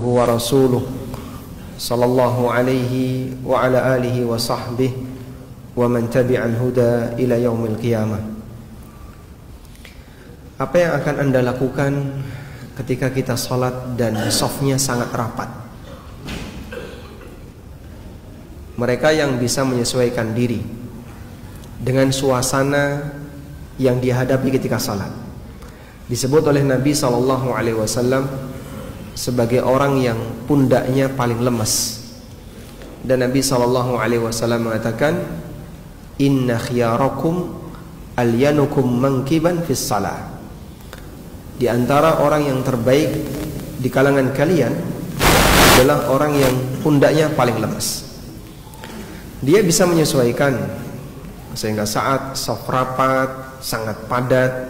wa rasuluh sallallahu alaihi wa ala alihi wa sahbihi wa man tabi'al huda ila yaumil qiyamah. Apa yang akan Anda lakukan ketika kita salat dan safnya sangat rapat? Mereka yang bisa menyesuaikan diri dengan suasana yang dihadapi ketika salat disebut oleh Nabi sallallahu alaihi wasallam sebagai orang yang pundaknya paling lemas. Dan Nabi sallallahu alaihi wasallam mengatakan, "Inna khiyarakum alyanukum mankiban fis salah." Di antara orang yang terbaik di kalangan kalian adalah orang yang pundaknya paling lemas. Dia bisa menyesuaikan sehingga saat shaf rapat sangat padat,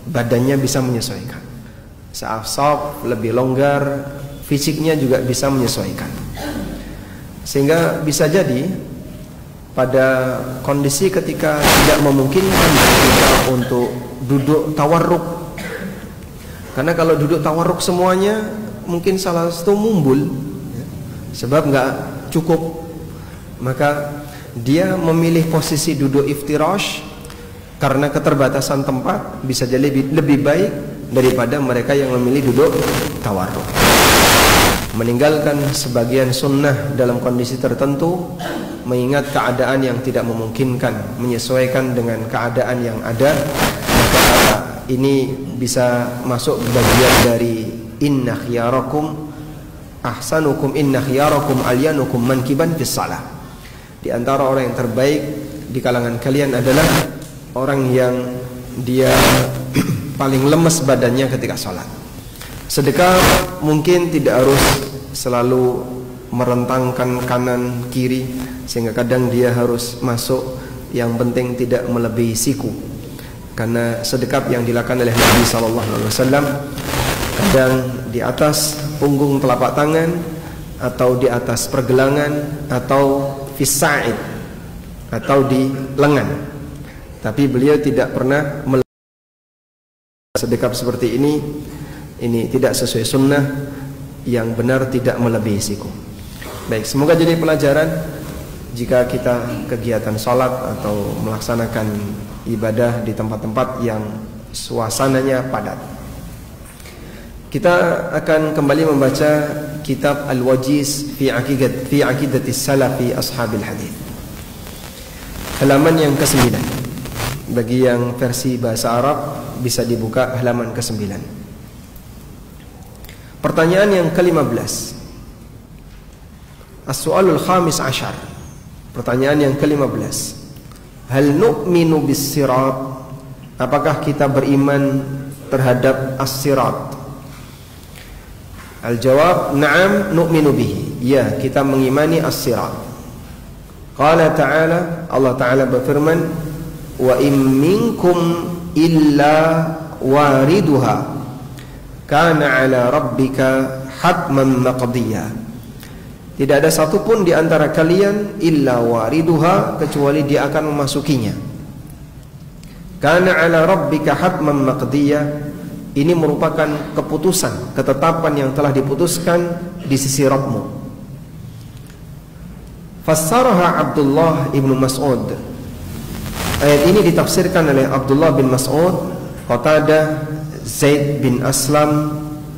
badannya bisa menyesuaikan. Saat shaf lebih longgar, fisiknya juga bisa menyesuaikan. Sehingga bisa jadi pada kondisi ketika tidak memungkinkan kita untuk duduk tawarruk. Karena kalau duduk tawarruk semuanya mungkin salah satu mumbul, sebab nggak cukup. Maka dia memilih posisi duduk iftirash karena keterbatasan tempat, bisa jadi lebih baik daripada mereka yang memilih duduk tawarruk. Meninggalkan sebagian sunnah dalam kondisi tertentu, mengingat keadaan yang tidak memungkinkan, menyesuaikan dengan keadaan yang ada, maka ini bisa masuk bagian dari inna khiyarakum ahsanukum inna khiyarakum alyanukum mankiban fis salah. Di antara orang yang terbaik di kalangan kalian adalah orang yang dia paling lemas badannya ketika sholat. Sedekah mungkin tidak harus selalu merentangkan kanan kiri, sehingga kadang dia harus masuk, yang penting tidak melebihi siku. Karena sedekah yang dilakukan oleh Nabi SAW kadang di atas punggung telapak tangan, atau di atas pergelangan, atau fisa'id, atau di lengan. Tapi beliau tidak pernah sedekap seperti ini tidak sesuai sunnah. Yang benar tidak melebihi siku. Baik, semoga jadi pelajaran jika kita kegiatan salat atau melaksanakan ibadah di tempat-tempat yang suasananya padat. Kita akan kembali membaca kitab Al-Wajiz fi aqidatis salafi ashabil hadith, halaman yang ke-9. Bagi yang versi bahasa Arab bisa dibuka halaman ke-9. Pertanyaan yang ke-15. As-su'alul khamis ashar. Pertanyaan yang ke-15. Hal nu'minu bis-sirat? Apakah kita beriman terhadap as-sirat? Al-jawab, na'am nu'minu bihi. Ya, kita mengimani as-sirat. Qala ta'ala, Allah Ta'ala berfirman, wa in minkum illa wariduha kana ala rabbika hatman maqdiya. Tidak ada satupun di antara kalian illa wariduha, kecuali dia akan memasukinya. Kana ala rabbika hatman maqdiya, ini merupakan keputusan, ketetapan yang telah diputuskan di sisi Rabbmu. Fassaraha Abdullah ibn Mas'ud. Ayat ini ditafsirkan oleh Abdullah bin Mas'ud, Qatadah, Zaid bin Aslam.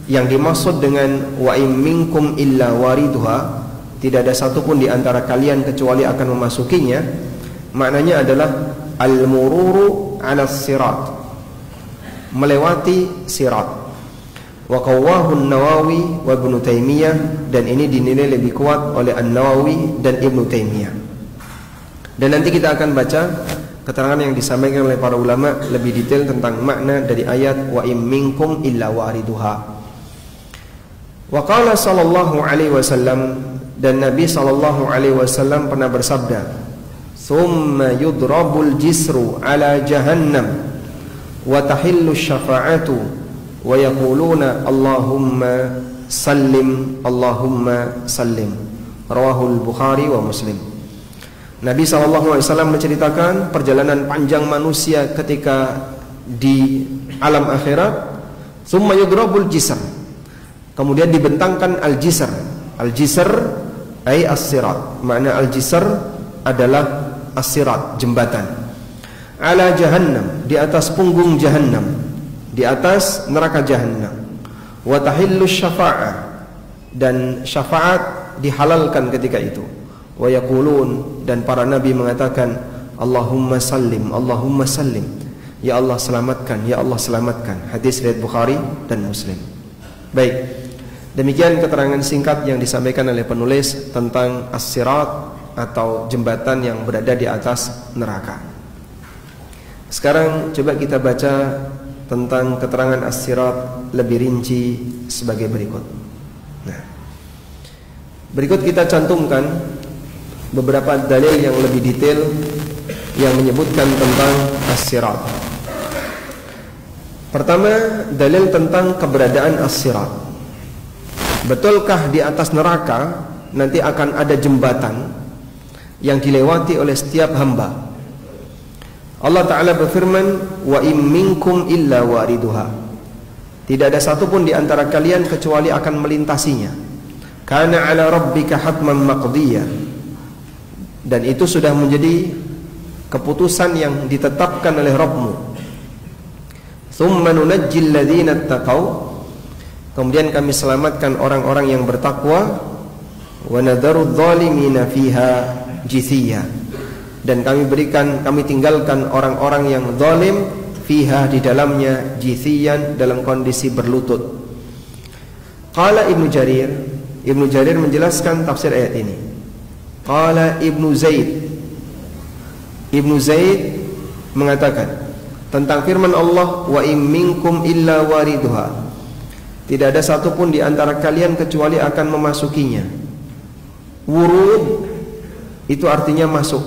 Yang dimaksud dengan wa in minkum illa wariduha, tidak ada satupun di antara kalian kecuali akan memasukinya, maknanya adalah al-mururu 'ala sirat, melewati sirat. Wa qawwahu an-Nawawi wa Ibnu Taimiyah, dan ini dinilai lebih kuat oleh An-Nawawi dan Ibnu Taimiyah. Dan nanti kita akan baca keterangan yang disampaikan oleh para ulama lebih detail tentang makna dari ayat wa in minkum illa wariduha. Wa qala sallallahu alaihi wasallam, dan Nabi sallallahu alaihi wasallam pernah bersabda, "Tsumma yudrabul jisru ala jahannam wa tahillu syafa'atu wa yaquluna Allahumma sallim Allahumma sallim." Rawahul Bukhari wa Muslim. Nabi SAW menceritakan perjalanan panjang manusia ketika di alam akhirat. Tsumma yudrabul jisr, Kemudian dibentangkan al-jisr. Al-jisr ay as-sirat. Makna al-jisr adalah as-sirat, jembatan. Ala jahannam, di atas punggung jahannam, di atas neraka jahannam. Wa tahillu syafa'ah, dan syafaat dihalalkan ketika itu. Wa yaqulun, dan para nabi mengatakan, Allahumma sallim, Allahumma sallim, ya Allah selamatkan, ya Allah selamatkan. Hadis riwayat Bukhari dan Muslim. Baik, demikian keterangan singkat yang disampaikan oleh penulis tentang as-sirat atau jembatan yang berada di atas neraka. Sekarang coba kita baca tentang keterangan as-sirat lebih rinci sebagai berikut. Nah, berikut kita cantumkan beberapa dalil yang lebih detail yang menyebutkan tentang as-sirat. Pertama, dalil tentang keberadaan as-sirat. Betulkah di atas neraka nanti akan ada jembatan yang dilewati oleh setiap hamba? Allah Ta'ala berfirman, wa im minkum illa wariduha, tidak ada satupun di antara kalian kecuali akan melintasinya. Kana ala rabbika hatman maqdiyah, dan itu sudah menjadi keputusan yang ditetapkan oleh Rabbmu. Thumma nunajjil ladzina taqaw, kemudian kami selamatkan orang-orang yang bertakwa. Wa nadharu adh-dhalimina fiha jithiyya, dan kami tinggalkan orang-orang yang zalim fiha, di dalamnya, jithiyan, dalam kondisi berlutut. Qala Ibnu Jarir menjelaskan tafsir ayat ini. Qala Ibnu Zaid mengatakan tentang firman Allah, wa im minkum illa wariduha, tidak ada satupun di antara kalian kecuali akan memasukinya. Wurud itu artinya masuk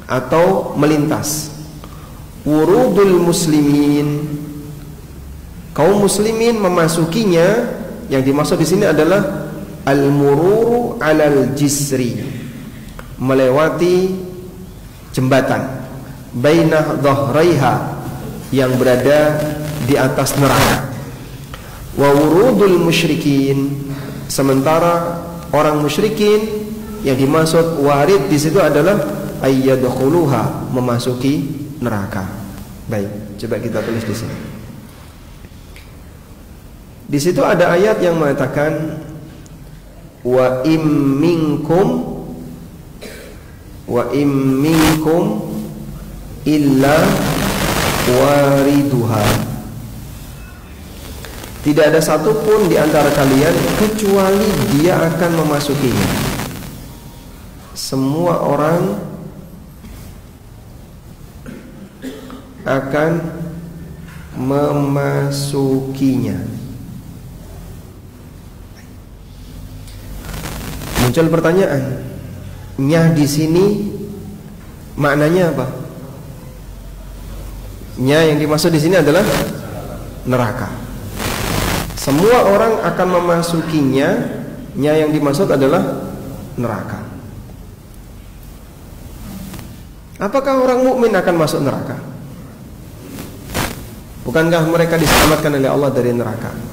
atau melintas. Wurudul muslimin, kaum muslimin memasukinya. Yang dimaksud di sini adalah al-mururu 'alal jisri, melewati jembatan, bainah dhahraiha, yang berada di atas neraka. Wa wurudul musyrikin, sementara orang musyrikin yang dimaksud warid di situ adalah ayyadkhuluha, memasuki neraka. Baik, coba kita tulis di sini. Di situ ada ayat yang mengatakan wa im minkum illa wariduha, tidak ada satupun di antara kalian kecuali dia akan memasukinya. Semua orang akan memasukinya. Muncul pertanyaan, nya di sini maknanya apa? Nya yang dimaksud di sini adalah neraka. Semua orang akan memasukinya. Nya yang dimaksud adalah neraka. Apakah orang mukmin akan masuk neraka? Bukankah mereka diselamatkan oleh Allah dari neraka?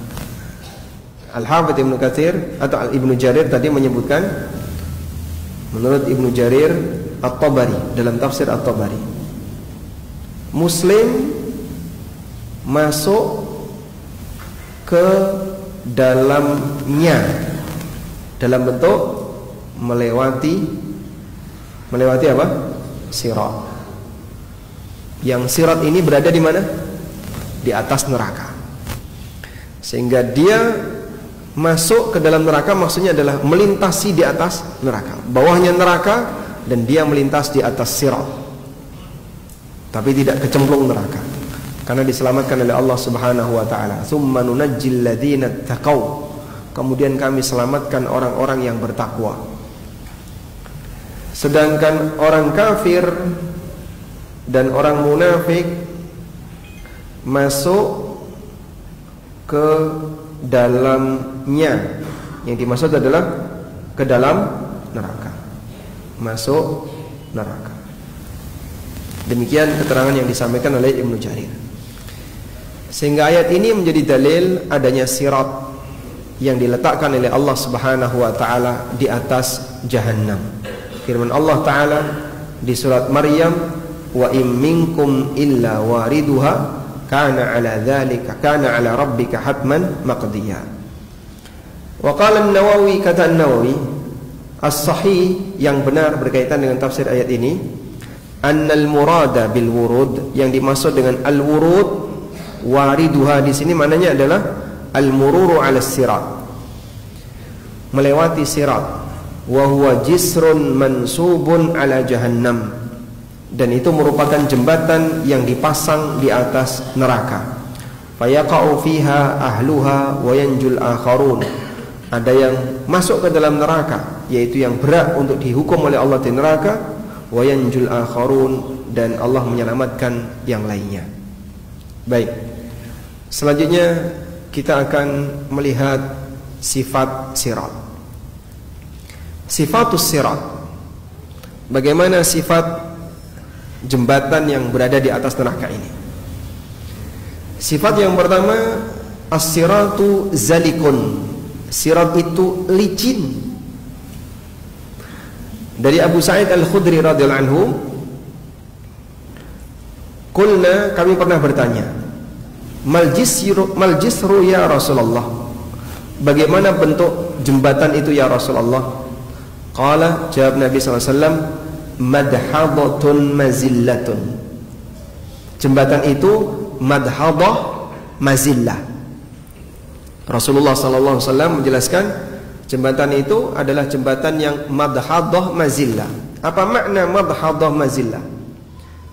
Al-Hafidz Ibnu Katsir atau Ibnu Jarir tadi menyebutkan, menurut Ibnu Jarir At-Tabari dalam tafsir At-Tabari, Muslim masuk ke dalamnya dalam bentuk melewati apa? Sirat. Yang sirat ini berada di mana? Di atas neraka. Sehingga dia masuk ke dalam neraka, maksudnya adalah melintasi di atas neraka, bawahnya neraka, dan dia melintas di atas sirat, tapi tidak kecemplung neraka, karena diselamatkan oleh Allah Subhanahu wa taala. Tsumma nunajjil ladzina taqaw, kemudian kami selamatkan orang-orang yang bertakwa. Sedangkan orang kafir dan orang munafik masuk ke dalamnya, yang dimaksud adalah ke dalam neraka, masuk neraka. Demikian keterangan yang disampaikan oleh Ibnu Jarir. Sehingga ayat ini menjadi dalil adanya sirat yang diletakkan oleh Allah Subhanahu wa taala di atas jahannam. Firman Allah taala di surat Maryam, wa in minkum illa wariduha kana ala rabbika hatman maqdiya. Wa qala an-Nawawi, kata an-Nawawi, as-sahih yang benar berkaitan dengan tafsir ayat ini, annal murada bil wurud, yang dimaksud dengan al-wurud wariduha di sini maknanya adalah al-mururu 'ala sirat, melewati sirat, wa huwa jisrun mansubun 'ala jahannam, dan itu merupakan jembatan yang dipasang di atas neraka. Fayaqa'u fiha ahluha wa yanjul akharun, ada yang masuk ke dalam neraka, yaitu yang berat untuk dihukum oleh Allah di neraka, wa yanjul akharun, dan Allah menyelamatkan yang lainnya. Baik, selanjutnya kita akan melihat sifat sirat. Sifatus sirat, bagaimana sifat jembatan yang berada di atas neraka ini. Sifat yang pertama, as-siratu zalikun, sirat itu licin. Dari Abu Sa'id Al-Khudri radhiyallahu anhu, qulna, kami pernah bertanya, mal jisru ya Rasulullah, bagaimana bentuk jembatan itu ya Rasulullah? Qala, jawab Nabi SAW, madhadatun mazillatun, jembatan itu madhadah mazillah. Rasulullah SAW menjelaskan jembatan itu adalah jembatan yang madhadah mazillah. Apa makna madhadah mazillah?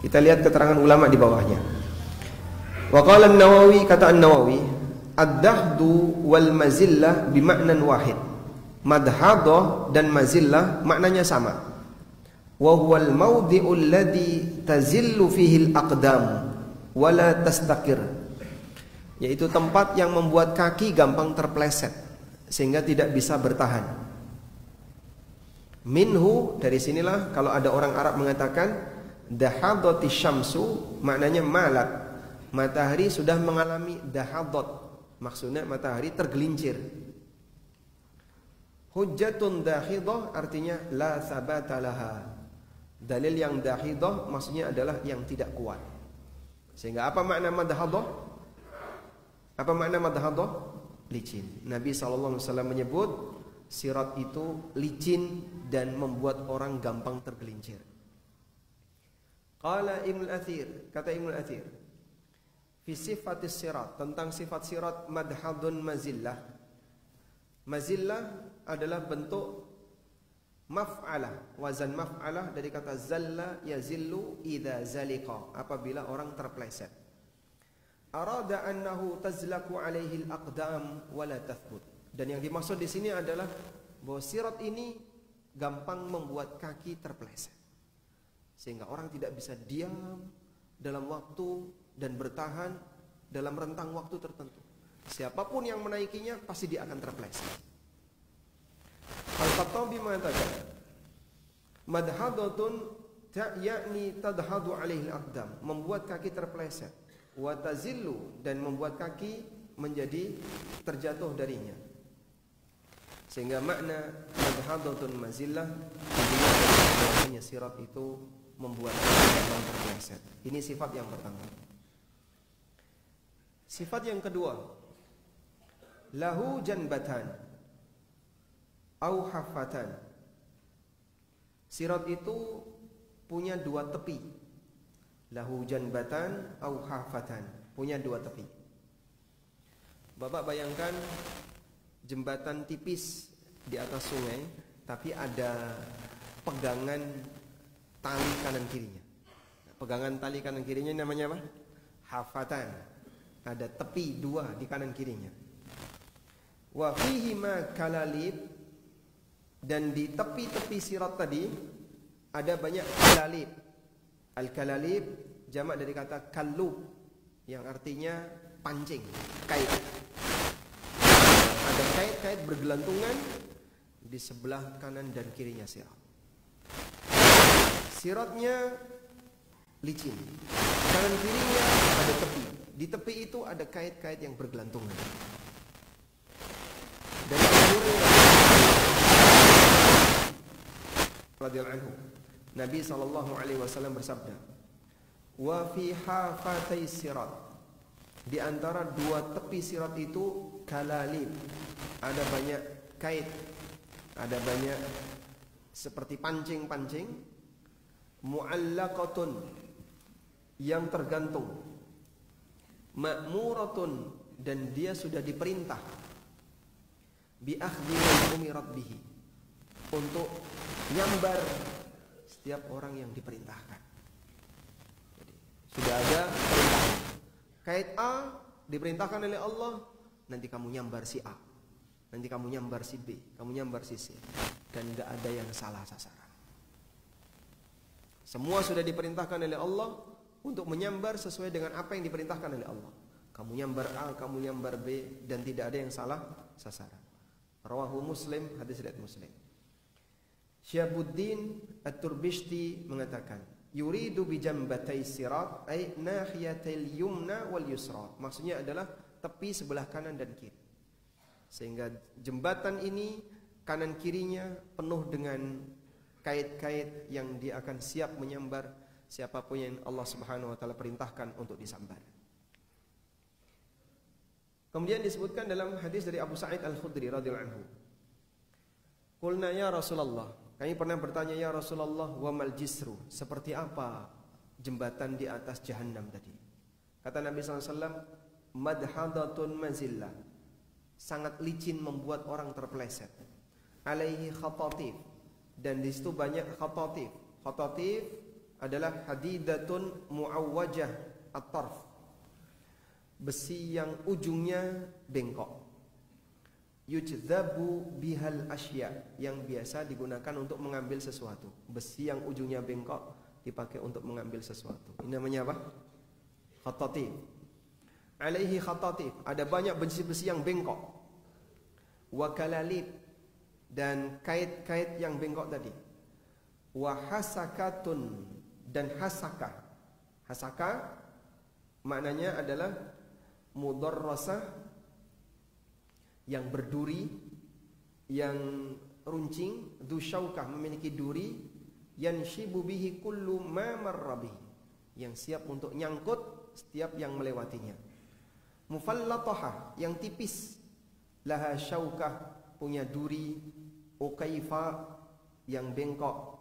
Kita lihat keterangan ulama di bawahnya. Wa qala an-Nawawi, kata an-Nawawi, ad-dahdu wal mazillah bima'nan wahid. Madhadah dan mazillah maknanya sama. Wa huwal mawdi'u alladhi tazillu fihi al-aqdam wa la tastaqir, yaitu tempat yang membuat kaki gampang terpleset sehingga tidak bisa bertahan. Minhu, dari sinilah kalau ada orang Arab mengatakan dahadati syamsu, maknanya malat, matahari sudah mengalami dahadat, maksudnya matahari tergelincir. Hujjatun dahidah artinya la sabata laha, dalil yang dahidah maksudnya adalah yang tidak kuat. Sehingga apa makna madhadah? Apa makna madhadah? Licin. Nabi SAW menyebut sirat itu licin dan membuat orang gampang tergelincir. Qala Ibnu Athir, kata Ibnu Athir, fi sifatis sirat, tentang sifat sirat, madhadun mazillah. Mazillah adalah bentuk maf'alah, wazan maf'alah dari kata zalla yazillu idza zalika, apabila orang terpleset. Arada annahu tazlaku alaihi al-aqdam wa la tathbut, dan yang dimaksud di sini adalah bahwa sirat ini gampang membuat kaki terpleset sehingga orang tidak bisa diam dalam waktu dan bertahan dalam rentang waktu tertentu. Siapapun yang menaikinya pasti dia akan terpleset. Al-Khattabi mengatakan madhadatun yakni tadhadu alaihi al-aqdam, membuat kaki terpleset, wa tazillu, dan membuat kaki menjadi terjatuh darinya. Sehingga makna madhadatun mazillah artinya sirat itu membuat kaki terpleset. Ini sifat yang pertama. Sifat yang kedua, lahu janbatan au hafatan, sirat itu punya dua tepi. Lahu janbatan au hafatan, punya dua tepi. Bapak bayangkan jembatan tipis di atas sungai, tapi ada pegangan tali kanan kirinya. Pegangan tali kanan kirinya namanya apa? Hafatan. Ada tepi dua di kanan kirinya. Wa fihi ma kalalib, dan di tepi-tepi sirat tadi ada banyak kalalib. Al-kalalib jamak dari kata kalub yang artinya pancing, kait. Ada kait-kait bergelantungan di sebelah kanan dan kirinya sirat. Siratnya licin, kanan kirinya ada tepi. Di tepi itu ada kait-kait yang bergelantungan. radhiyallahu anhu, Nabi sallallahu alaihi wasallam bersabda, "Wa fi hafatai sirat." Di antara dua tepi sirat itu kalalib. Ada banyak kait, ada banyak seperti pancing-pancing, mu'allaqatun yang tergantung, ma'muratun dan dia sudah diperintah, bi akhdhi ma umirat bihi, untuk nyambar setiap orang yang diperintahkan. Jadi, sudah ada perintah. Kait A diperintahkan oleh Allah, nanti kamu nyambar si A, nanti kamu nyambar si B, kamu nyambar si C, dan gak ada yang salah sasaran. Semua sudah diperintahkan oleh Allah untuk menyambar sesuai dengan apa yang diperintahkan oleh Allah. Kamu nyambar A, kamu nyambar B, dan tidak ada yang salah sasaran. Rawahu Muslim, hadis riwayat Muslim. Syahabuddin At-Turbishti mengatakan, yuridu bijambatai sirat ay nahiyatil yumna wal yusra. Maksudnya adalah tepi sebelah kanan dan kiri. Sehingga jembatan ini kanan kirinya penuh dengan kait-kait yang dia akan siap menyambar siapapun yang Allah Subhanahu wa taala perintahkan untuk disambar. Kemudian disebutkan dalam hadis dari Abu Sa'id Al-Khudri radhiyallahu anhu. Qulna ya Rasulullah, kami pernah bertanya ya Rasulullah, wa mal jisru, seperti apa jembatan di atas Jahannam tadi? Kata Nabi SAW, madhadatun mazillah, sangat licin membuat orang terpeleset. Alaihi khatatif, dan di situ banyak khatatif. Khatatif adalah hadidatun muawwajah at-tarf, besi yang ujungnya bengkok. Yujzabu bihal asya, yang biasa digunakan untuk mengambil sesuatu. Besi yang ujungnya bengkok dipakai untuk mengambil sesuatu. Ini namanya apa? Khatatif. Alaihi khatatif, ada banyak besi-besi yang bengkok. Wa kalalib, dan kait-kait yang bengkok tadi. Wa hasakatun, dan hasakah. Hasakah maknanya adalah mudarrasah, yang berduri, yang runcing, dusyaukah, memiliki duri, yanshibu bihi kullu ma marra bihi, yang siap untuk nyangkut setiap yang melewatinya. Mufallatahah, yang tipis, laha syaukah, punya duri, ukaifa, yang bengkok,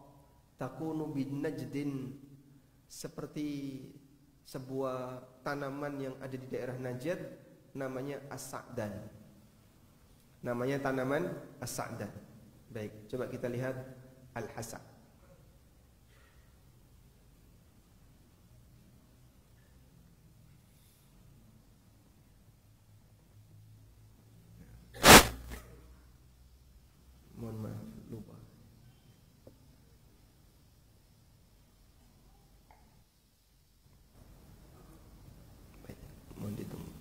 takunu bin najdin, seperti sebuah tanaman yang ada di daerah Najd, namanya as-sa'dan. Namanya tanaman as-sa'dan. Baik, coba kita lihat al-hasak. Mohon maaf, lupa. Baik, mohon ditunggu.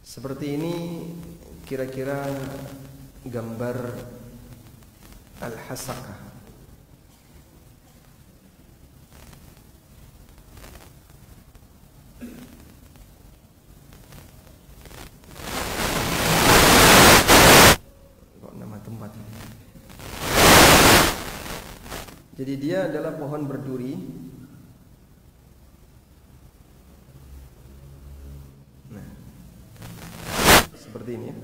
Seperti ini kira-kira gambar al-hasakah. Kok nama tempat ini? Jadi dia adalah pohon berduri. Seperti ini ya.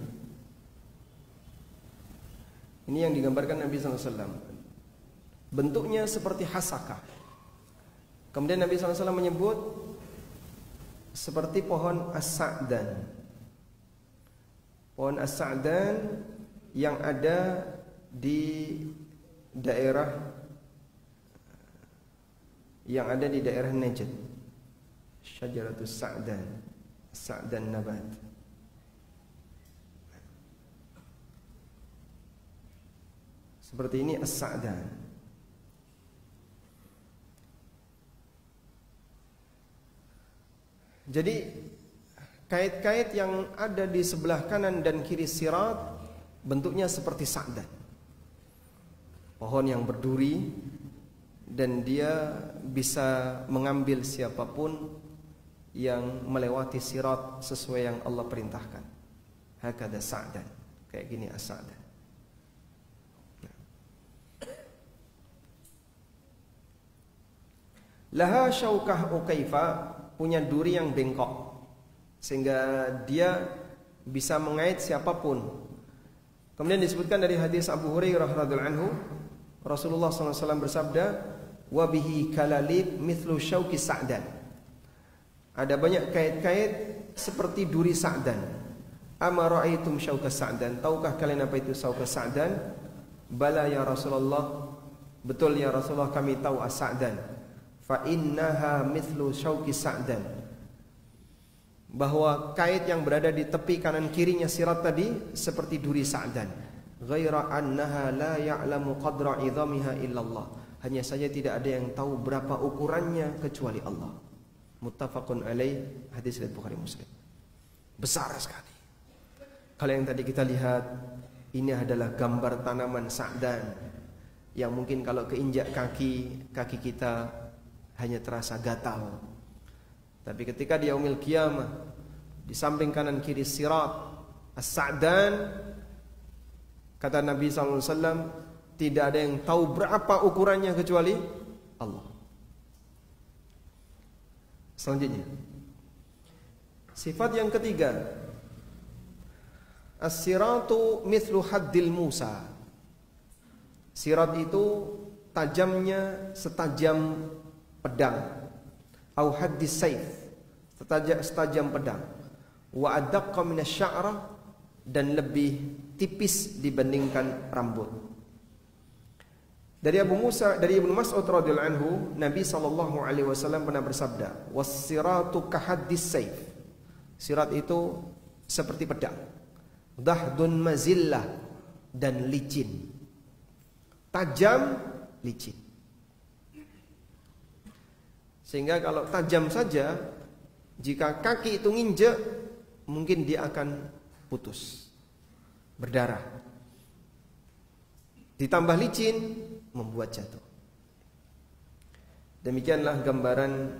Ini yang digambarkan Nabi SAW. Bentuknya seperti hasakah. Kemudian Nabi SAW menyebut seperti pohon as-sa'dan. Pohon as-sa'dan yang ada di daerah Najd. Syajaratus sa'dan, sa'dan nabat. Seperti ini as-sa'dan. Jadi kait-kait yang ada di sebelah kanan dan kiri sirat bentuknya seperti sa'dan. Pohon yang berduri dan dia bisa mengambil siapapun yang melewati sirat sesuai yang Allah perintahkan. Hakadha sa'dan, kayak gini as-sa'dan. Laha syaukah ukaifa, punya duri yang bengkok sehingga dia bisa mengait siapapun. Kemudian disebutkan dari hadis Abu Hurairah radhiyallahu anhu, Rasulullah SAW bersabda, wa bihi kalalib mithlu syauki sa'dan. Ada banyak kait-kait seperti duri sa'dan. Ama ra'aitum syauka sa'dan, tahukah kalian apa itu syauka sa'dan? Bala ya Rasulullah, betul ya Rasulullah, kami tahu as-sa'dan. Fa innaha mithlu syauki sa'dan, bahwa kait yang berada di tepi kanan kirinya sirat tadi seperti duri sa'dan. Ghaira annaha la ya'lamu qadra idhamiha illallah, hanya saja tidak ada yang tahu berapa ukurannya kecuali Allah. Muttafaqun alaih, hadis riwayat Bukhari Muslim. Besar sekali. Kalau yang tadi kita lihat, ini adalah gambar tanaman sa'dan yang mungkin kalau keinjak kaki kita hanya terasa gatal. Tapi ketika di yaumil qiyamah, di samping kanan kiri sirat as-sa'dan, kata Nabi SAW, tidak ada yang tahu berapa ukurannya kecuali Allah. Selanjutnya, sifat yang ketiga, as-siratu mithlu haddil Musa. Sirat itu tajamnya setajam pedang, au haddis saif, setajam pedang, wa adaqqa minasy-sya'rah, dan lebih tipis dibandingkan rambut. Dari Ibnu Mas'ud radhiyallahu anhu, Nabi sallallahu alaihi wasallam pernah bersabda, was-siratu kahaddis saif. Sirat itu seperti pedang. Dahdun mazillah, dan licin. Tajam, licin. Sehingga kalau tajam saja, jika kaki itu nginjek, mungkin dia akan putus, berdarah. Ditambah licin, membuat jatuh. Demikianlah gambaran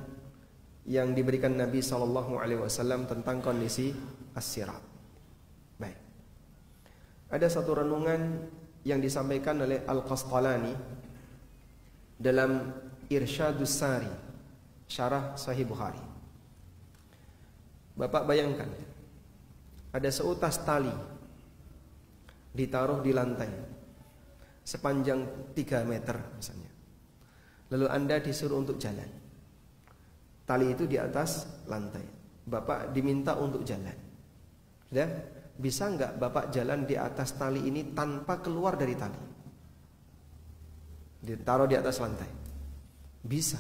yang diberikan Nabi SAW tentang kondisi as-sirat. Baik. Ada satu renungan yang disampaikan oleh Al-Qastalani dalam Irsyadus Sari, syarah Sahih Bukhari. Bapak bayangkan, ada seutas tali ditaruh di lantai sepanjang 3 meter misalnya. Lalu Anda disuruh untuk jalan. Tali itu di atas lantai. Bapak diminta untuk jalan. Sudah? Bisa enggak Bapak jalan di atas tali ini tanpa keluar dari tali? Ditaruh di atas lantai. Bisa.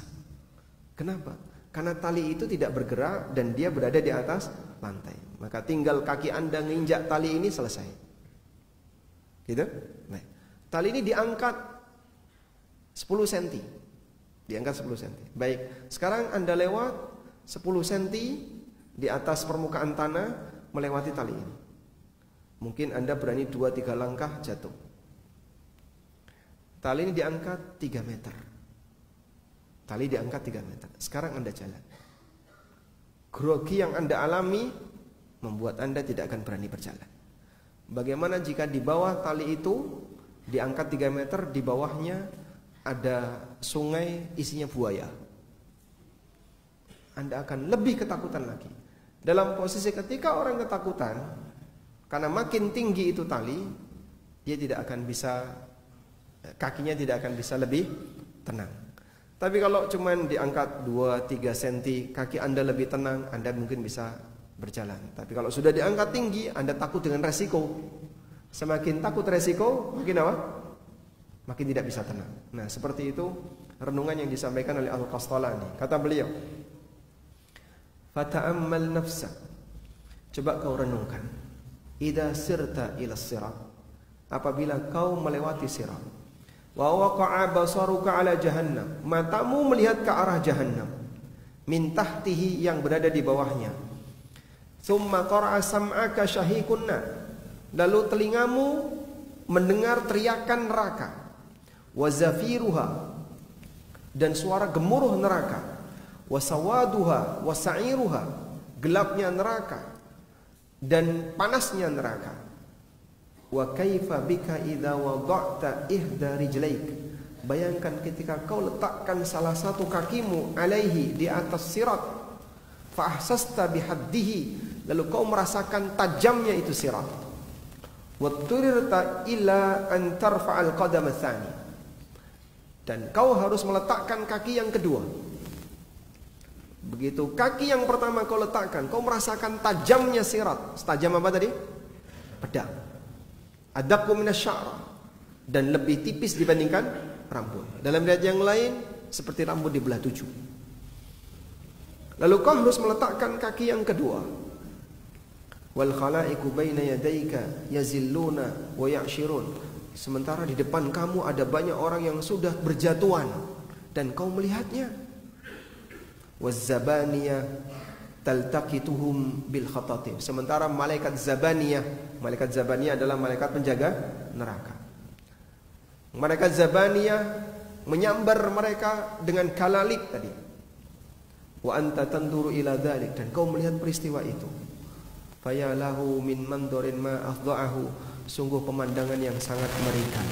Kenapa? Karena tali itu tidak bergerak dan dia berada di atas lantai. Maka tinggal kaki Anda nginjak tali ini, selesai. Gitu? Baik. Tali ini diangkat 10 cm. Diangkat 10 cm. Baik, sekarang Anda lewat 10 cm di atas permukaan tanah melewati tali ini. Mungkin Anda berani 2-3 langkah jatuh. Tali ini diangkat 3 meter. Tali diangkat 3 meter. Sekarang Anda jalan. Grogi yang Anda alami membuat Anda tidak akan berani berjalan. Bagaimana jika di bawah tali itu diangkat 3 meter, di bawahnya ada sungai isinya buaya? Anda akan lebih ketakutan lagi. Dalam posisi ketika orang ketakutan, karena makin tinggi itu tali, dia tidak akan bisa, kakinya tidak akan bisa lebih tenang. Tapi kalau cuman diangkat 2-3 cm, kaki Anda lebih tenang, Anda mungkin bisa berjalan. Tapi kalau sudah diangkat tinggi, Anda takut dengan resiko. Semakin takut resiko, makin apa? Makin tidak bisa tenang. Nah, seperti itu renungan yang disampaikan oleh Al-Qastalani. Kata beliau, fata'ammal nafsa, coba kau renungkan, idza sirta ila sirat, apabila kau melewati sirat, wa waqa'a basaruka ala jahannam, matamu melihat ke arah jahannam, min tahtihi, yang berada di bawahnya, thumma qara'a sam'aka syahikunna, lalu telingamu mendengar teriakan neraka, wa zafiruha, dan suara gemuruh neraka, wasawaduha wasa'iruha, gelapnya neraka dan panasnya neraka. Wa kaifa bika idza wada'ta ihda rijlaik, bayangkan ketika kau letakkan salah satu kakimu alaihi, di atas sirat, fa ahsasta bihaddihi, lalu kau merasakan tajamnya itu sirat. Wa turirta ila an tarfa'al qadam tsani, dan kau harus meletakkan kaki yang kedua. Begitu kaki yang pertama kau letakkan, kau merasakan tajamnya sirat. Setajam apa tadi? Pedang. Adaqqu minasy'ara, dan lebih tipis dibandingkan rambut. Dalam riwayat yang lain seperti rambut dibelah 7. Lalu kau harus meletakkan kaki yang kedua. Wal khalaiqu baina yadayka yazilluna wa ya'shirun, sementara di depan kamu ada banyak orang yang sudah berjatuhan dan kau melihatnya. Waz-zabaniyah taltaqituhum bil khatatim, sementara malaikat zabaniyah adalah malaikat penjaga neraka. Malaikat zabaniyah menyambar mereka dengan kalalib tadi. Wa anta tanduru ila dzalik, dan kau melihat peristiwa itu. Fayalahu min mandorin ma afdha'ahu, sungguh pemandangan yang sangat mengerikan.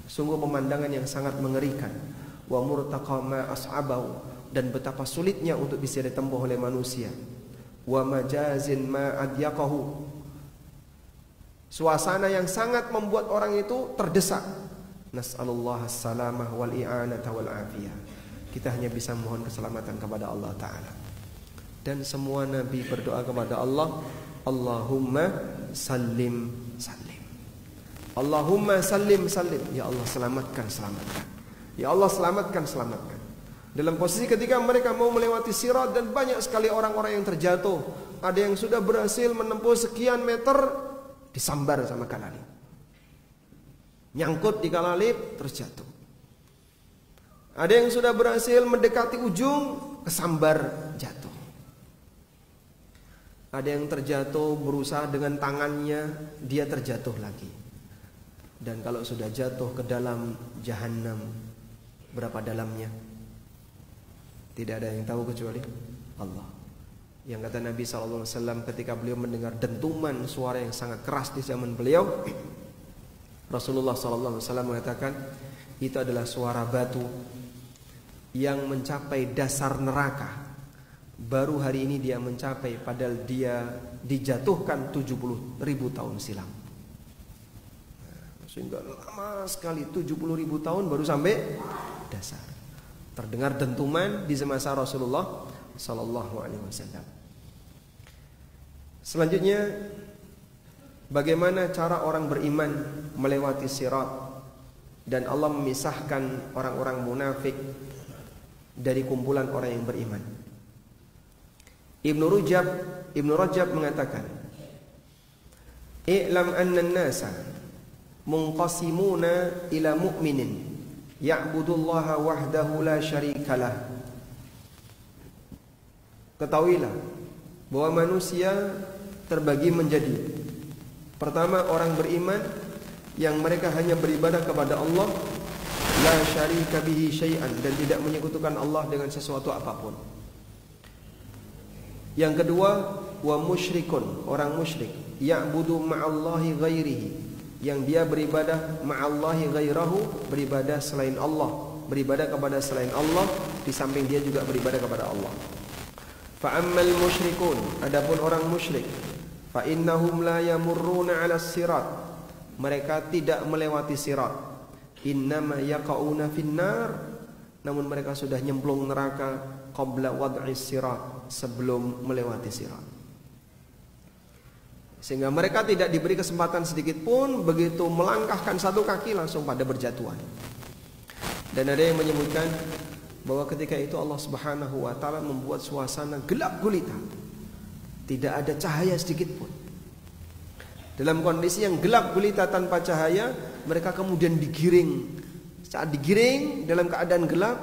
Sungguh pemandangan yang sangat mengerikan. Wa murtaqa ma as'abahu, dan betapa sulitnya untuk bisa ditempuh oleh manusia. Wa majazin ma adyaqahu, suasana yang sangat membuat orang itu terdesak. Nas'alullah as-salamah wal i'anata wal afiyah, kita hanya bisa mohon keselamatan kepada Allah Ta'ala. Dan semua Nabi berdoa kepada Allah, Allahumma sallim sallim, Allahumma sallim sallim, ya Allah selamatkan selamatkan, ya Allah selamatkan selamatkan. Dalam posisi ketika mereka mau melewati sirat dan banyak sekali orang-orang yang terjatuh, ada yang sudah berhasil menempuh sekian meter disambar sama kalalib, nyangkut di kalalib terus jatuh. Ada yang sudah berhasil mendekati ujung, kesambar jatuh. Ada yang terjatuh berusaha dengan tangannya, dia terjatuh lagi. Dan kalau sudah jatuh ke dalam jahanam, berapa dalamnya? Tidak ada yang tahu kecuali Allah. Yang kata Nabi SAW ketika beliau mendengar dentuman suara yang sangat keras di zaman beliau, Rasulullah SAW mengatakan, itu adalah suara batu yang mencapai dasar neraka. Baru hari ini dia mencapai, padahal dia dijatuhkan 70.000 tahun silam. Sehingga lama sekali, 70.000 tahun baru sampai dasar. Terdengar dentuman di semasa Rasulullah Sallallahu Alaihi Wasallam. Selanjutnya, bagaimana cara orang beriman melewati sirat, dan Allah memisahkan orang-orang munafik dari kumpulan orang yang beriman. Ibnu Rajab mengatakan, "I'lam anna an-nasa munqasimuna ila mu'minin ya'budullaha wahdahu la syarikalah." Ketahuilah bahwa manusia terbagi menjadi, pertama, orang beriman yang mereka hanya beribadah kepada Allah, la syarika bihi syai'an, dan tidak menyekutukan Allah dengan sesuatu apapun. Yang kedua, wa musyrikun, orang musyrik, ya'budu ma'allahi ghairihi, yang dia beribadah ma'allahi ghairahu, beribadah selain Allah, beribadah kepada selain Allah, di samping dia juga beribadah kepada Allah. Fa'ammal musyrikun, adapun orang musyrik, fa innahum la yamurruna 'alas sirat, mereka tidak melewati sirat. Innama yaqauna finnar, namun mereka sudah nyemplung neraka qabla wad'is sirat, sebelum melewati sirat. Sehingga mereka tidak diberi kesempatan sedikit pun, begitu melangkahkan satu kaki langsung pada berjatuhan. Dan ada yang menyebutkan bahwa ketika itu Allah Subhanahu wa taala membuat suasana gelap gulita, tidak ada cahaya sedikit pun. Dalam kondisi yang gelap gulita tanpa cahaya, mereka kemudian digiring. Saat digiring dalam keadaan gelap,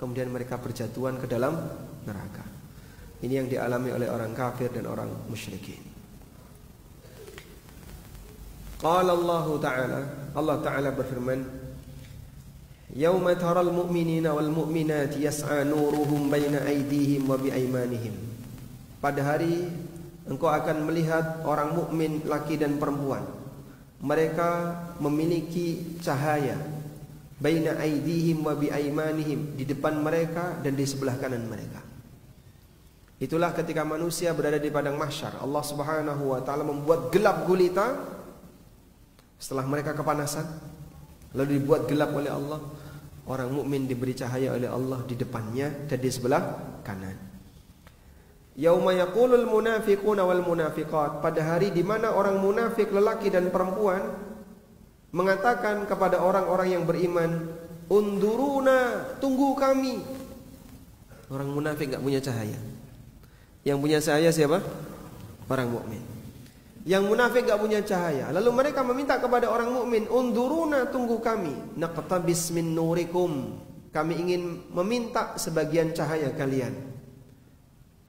kemudian mereka berjatuhan ke dalam neraka. Ini yang dialami oleh orang kafir dan orang musyrikin. Qala Allah Ta'ala, Allah Ta'ala berfirman, Yauma taral mu'minina wal mu'minati yas'a nuruhum baina aydihim wa biaimanihim. Pada hari engkau akan melihat orang mukmin laki dan perempuan. Mereka memiliki cahaya baina aydihim wa biaimanihim, di depan mereka dan di sebelah kanan mereka. Itulah ketika manusia berada di padang mahsyar, Allah Subhanahu wa taala membuat gelap gulita setelah mereka kepanasan, lalu dibuat gelap oleh Allah. Orang mukmin diberi cahaya oleh Allah di depannya dan di sebelah kanan. Yauma yaqulul munafiquna wal munafiqat, pada hari di mana orang munafik lelaki dan perempuan mengatakan kepada orang-orang yang beriman, unduruna, tunggu kami. Orang munafik enggak punya cahaya. Yang punya cahaya siapa? Orang mukmin. Yang munafik enggak punya cahaya. Lalu mereka meminta kepada orang mukmin, unduruna, tunggu kami. Naqtabis min nurikum, kami ingin meminta sebagian cahaya kalian.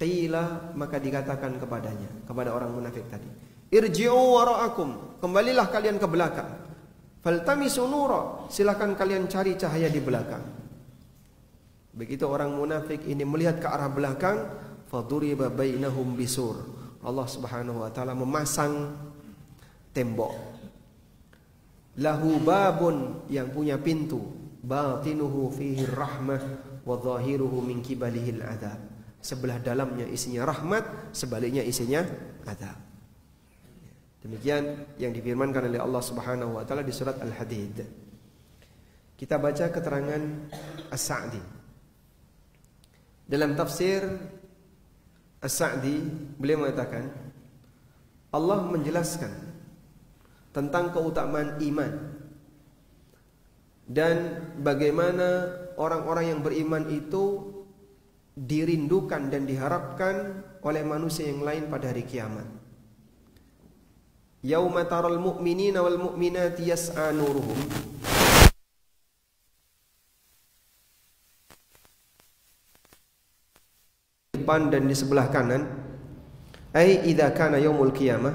Qila, maka dikatakan kepadanya, kepada orang munafik tadi, irji'u wara'akum, kembalilah kalian ke belakang. Faltamisu nura, silakan kalian cari cahaya di belakang. Begitu orang munafik ini melihat ke arah belakang, faduriba bainahum bisur, Allah Subhanahu wa taala memasang tembok. Lahu babun, yang punya pintu, batinuhu fihi rahmah wa zahiruhu min kibalihil adzab. Sebelah dalamnya isinya rahmat, sebaliknya isinya adzab. Demikian yang difirmankan oleh Allah Subhanahu wa taala di surat Al-Hadid. Kita baca keterangan As-Sa'di. Dalam tafsir As-Sa'di, beliau mengatakan, Allah menjelaskan tentang keutamaan iman dan bagaimana orang-orang yang beriman itu dirindukan dan diharapkan oleh manusia yang lain pada hari kiamat. Yauma taral mu'minina wal mu'minati yas'a nuruhum, depan dan di sebelah kanan. Ai idza kana yaumul qiyamah,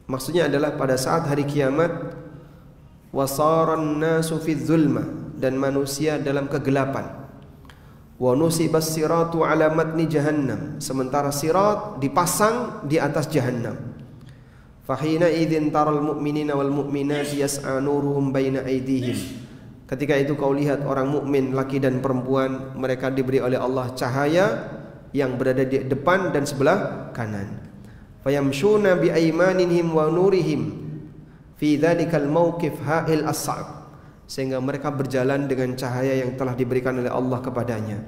maksudnya adalah pada saat hari kiamat. Wasaran nasu fi dzulma, dan manusia dalam kegelapan. Wa nusibas siratu ala matni jahannam, sementara sirat dipasang di atas jahannam. Fahina idzin taral mu'minina wal mu'minati yas'a nuruhum baina aydihim, ketika itu kau lihat orang mukmin laki dan perempuan, mereka diberi oleh Allah cahaya yang berada di depan dan sebelah kanan. Fayamshuna bi aymanihim wa nurihim fi dzalikal mauqif ha'il as-sa'b, sehingga mereka berjalan dengan cahaya yang telah diberikan oleh Allah kepadanya.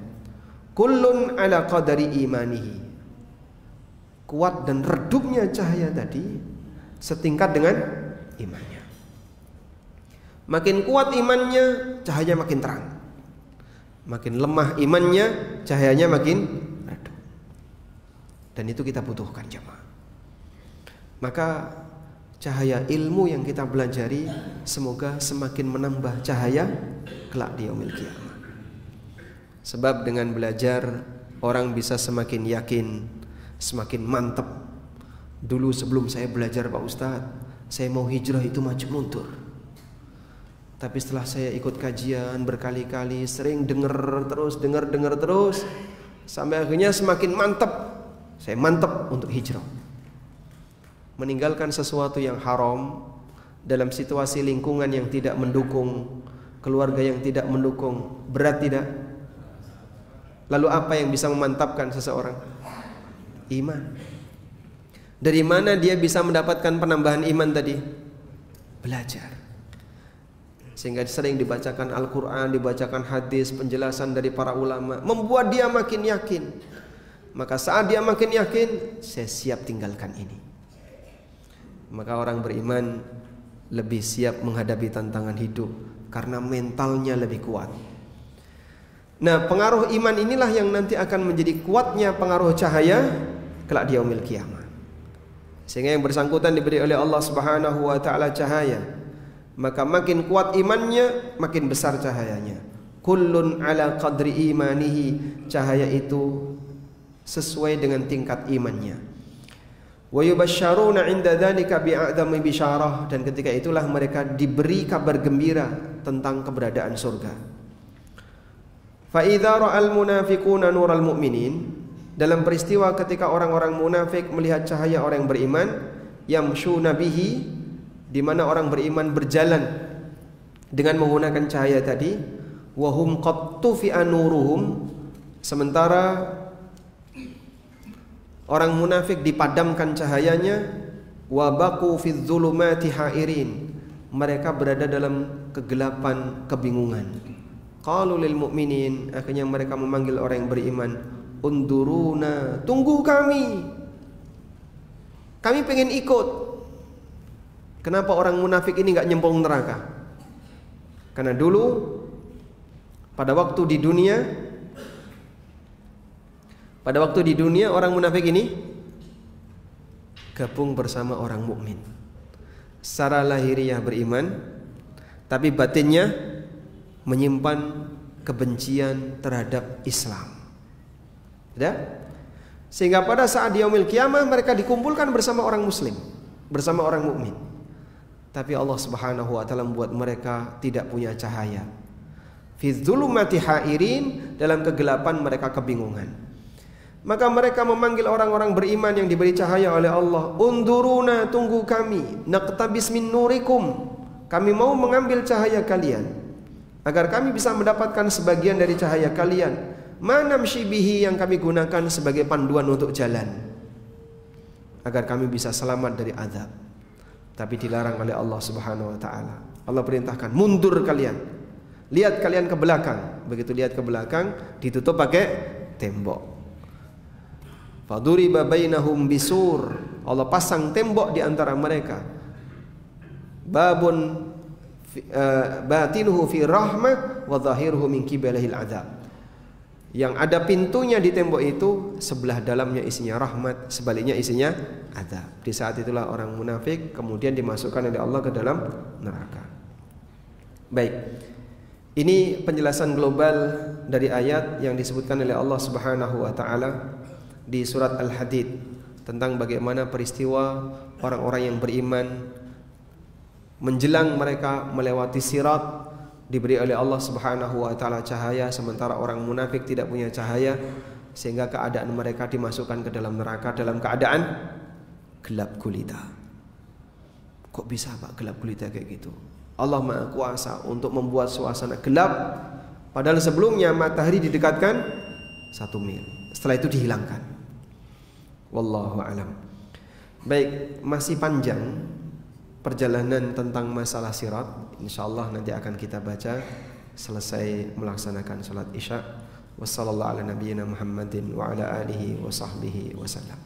Kullun ala qadari imanihi, kuat dan redupnya cahaya tadi setingkat dengan imannya. Makin kuat imannya, cahaya makin terang. Makin lemah imannya, cahayanya makin redup. Dan itu kita butuhkan jemaah. Maka cahaya ilmu yang kita pelajari semoga semakin menambah cahaya kelak di yaumil qiyamah. Sebab dengan belajar orang bisa semakin yakin, semakin mantap. Dulu sebelum saya belajar Pak Ustadz, saya mau hijrah itu maju mundur. Tapi setelah saya ikut kajian berkali-kali, sering dengar terus, sampai akhirnya semakin mantap. Saya mantap untuk hijrah, meninggalkan sesuatu yang haram dalam situasi lingkungan yang tidak mendukung, keluarga yang tidak mendukung. Berat tidak? Lalu apa yang bisa memantapkan seseorang? Iman. Dari mana dia bisa mendapatkan penambahan iman tadi? Belajar. Sehingga sering dibacakan Al-Quran, dibacakan hadis, penjelasan dari para ulama, membuat dia makin yakin. Maka saat dia makin yakin, saya siap tinggalkan ini. Maka orang beriman lebih siap menghadapi tantangan hidup karena mentalnya lebih kuat. Nah, pengaruh iman inilah yang nanti akan menjadi kuatnya pengaruh cahaya kelak di yaumil qiyamah. Sehingga yang bersangkutan diberi oleh Allah Subhanahu wa taala cahaya, maka makin kuat imannya, makin besar cahayanya. Kullun ala qadri imanihi, cahaya itu sesuai dengan tingkat imannya. Wa yubasysyaruna 'inda dzalika bi'adzami bisyarah, dan ketika itulah mereka diberi kabar gembira tentang keberadaan surga. Fa idza ra'al munafiquna nural mu'minin, dalam peristiwa ketika orang-orang munafik melihat cahaya orang yang beriman, yamshuna bihi, di mana orang beriman berjalan dengan menggunakan cahaya tadi, wa hum qad tufi'a nuruhum, sementara orang munafik dipadamkan cahayanya, wa baqu fidz zulumati hairin, mereka berada dalam kegelapan kebingungan. Qalu lil mu'minin, akhirnya mereka memanggil orang yang beriman, unduruna, tunggu kami pengen ikut. Kenapa orang munafik ini enggak nyemplung neraka? Karena dulu pada waktu di dunia orang munafik ini gabung bersama orang mukmin. Secara lahiriah beriman, tapi batinnya menyimpan kebencian terhadap Islam. Ya? Sehingga pada saat di yaumil kiamah mereka dikumpulkan bersama orang muslim, bersama orang mukmin. Tapi Allah Subhanahu wa taala membuat mereka tidak punya cahaya. Fi dzulumati hairin, dalam kegelapan mereka kebingungan. Maka mereka memanggil orang-orang beriman yang diberi cahaya oleh Allah, unduruna, tunggu kami, naqtabis min nurikum, kami mau mengambil cahaya kalian agar kami bisa mendapatkan sebagian dari cahaya kalian. Manamshi bihi, yang kami gunakan sebagai panduan untuk jalan, agar kami bisa selamat dari azab. Tapi dilarang oleh Allah Subhanahu wa taala. Allah perintahkan, mundur kalian. Lihat kalian ke belakang. Begitu lihat ke belakang, ditutup pakai tembok. Faduriba bainahum bisur, Allah pasang tembok di antara mereka. Babun batinuhu fi rahmah wa zahiruhu min qibalihil adzab. Yang ada pintunya di tembok itu, sebelah dalamnya isinya rahmat, sebaliknya isinya azab. Di saat itulah orang munafik kemudian dimasukkan oleh Allah ke dalam neraka. Baik. Ini penjelasan global dari ayat yang disebutkan oleh Allah Subhanahu wa taala di surat Al-Hadid tentang bagaimana peristiwa orang-orang yang beriman menjelang mereka melewati sirat, diberi oleh Allah Subhanahu wa taala cahaya, sementara orang munafik tidak punya cahaya, sehingga keadaan mereka dimasukkan ke dalam neraka dalam keadaan gelap gulita. Kok bisa Pak gelap gulita kayak gitu? Allah Maha Kuasa untuk membuat suasana gelap, padahal sebelumnya matahari didekatkan 1 mil. Setelah itu dihilangkan. Wallahu alam. Baik, masih panjang perjalanan tentang masalah sirat. Insyaallah nanti akan kita baca selesai melaksanakan salat Isya. Wassallallahu ala nabiyyina Muhammadin wa ala alihi wa sahbihi wasallam.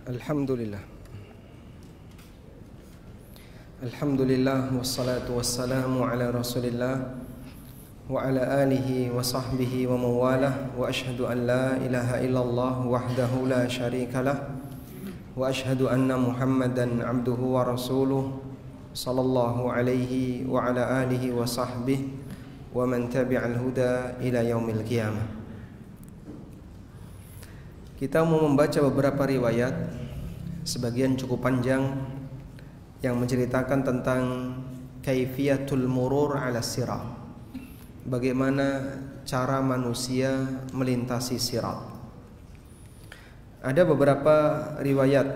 Alhamdulillah. Alhamdulillah wassalatu wassalamu ala Rasulillah wa ala alihi wa sahbihi wa mawalah wa ashhadu an la ilaha illallah wahdahu la syarikalah wa ashhadu anna Muhammadan abduhu wa rasuluh sallallahu alaihi wa ala alihi wa sahbihi wa man tabi'al huda ila yaumil qiyamah. Kita mau membaca beberapa riwayat, sebagian cukup panjang, yang menceritakan tentang kaifiyatul murur ala sirat, bagaimana cara manusia melintasi sirat. Ada beberapa riwayat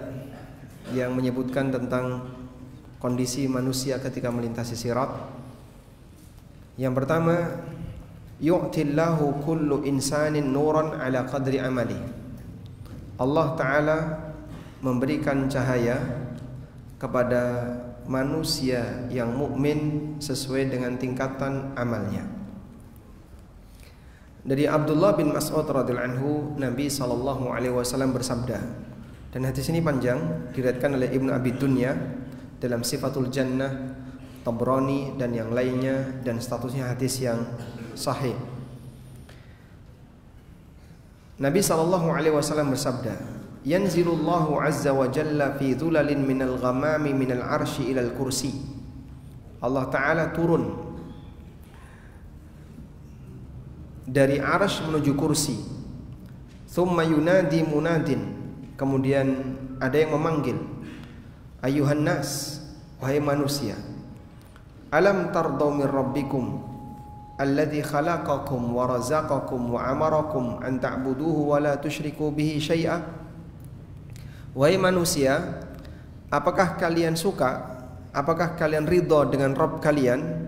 yang menyebutkan tentang kondisi manusia ketika melintasi sirat. Yang pertama, yu'tillahu kullu insanin nuran ala qadri amali. Allah Ta'ala memberikan cahaya kepada manusia yang mukmin sesuai dengan tingkatan amalnya. Dari Abdullah bin Mas'ud radhiyallahu anhu, Nabi SAW bersabda, dan hadis ini panjang, diriwayatkan oleh Ibnu Abi Dunya dalam Sifatul Jannah, Tabrani dan yang lainnya, dan statusnya hadis yang sahih. Nabi SAW bersabda, yanzilullahu azza wa jalla fi dhulalin minal ghamami minal arsy ilal kursi. Allah Ta'ala turun dari arsy menuju kursi. Thumma yunadi munadin, kemudian ada yang memanggil, ayuhan nas, wahai manusia, alam tardau min rabbikum alladzi khalaqakum wa razaqakum wa amarakum an ta'buduhu wa la tusyriku bihi syai'a. Wahai manusia, apakah kalian suka, apakah kalian ridha dengan Rabb kalian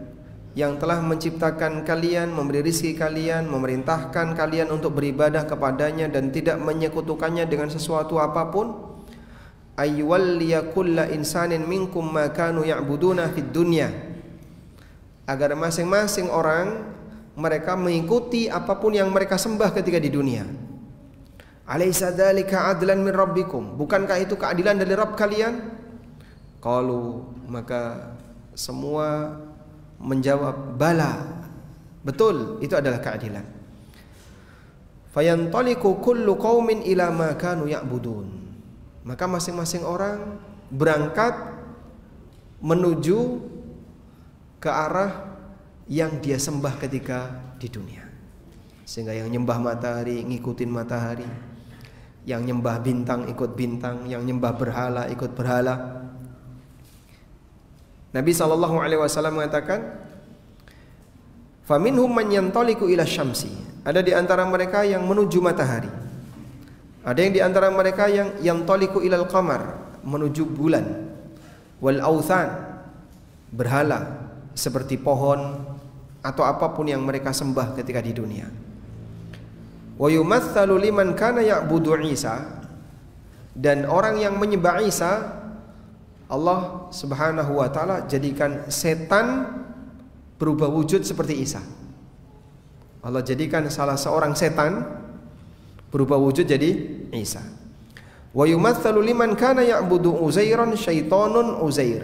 yang telah menciptakan kalian, memberi rizki kalian, memerintahkan kalian untuk beribadah kepadanya dan tidak menyekutukannya dengan sesuatu apapun? Ayyuwalliya kulla insanin minkum ma kanu ya'buduna fid dunya, agar masing-masing orang mereka mengikuti apapun yang mereka sembah ketika di dunia. Alaysa dzalika adlan min rabbikum, bukankah itu keadilan dari Rabb kalian? Qalu, maka semua menjawab, bala, betul, itu adalah keadilan. Fayantaliqu kullu qaumin ila ma kanu ya'budun, maka masing-masing orang berangkat menuju ke arah yang dia sembah ketika di dunia. Sehingga yang nyembah matahari ngikutin matahari, yang nyembah bintang ikut bintang, yang nyembah berhala ikut berhala. Nabi SAW mengatakan, faminhum man yantaliqu ila syamsi, ada di antara mereka yang menuju matahari, ada yang di antara mereka yang yantaliqu ilal qamar, menuju bulan, wal authan, berhala seperti pohon atau apapun yang mereka sembah ketika di dunia. Wa yumatsalu liman kana ya'budu Isa, dan orang yang menyembah Isa, Allah Subhanahu wa taala jadikan setan berubah wujud seperti Isa. Allah jadikan salah seorang setan berubah wujud jadi Isa. Wa yumatsalu liman kana ya'budu Uzairan syaitonun Uzair,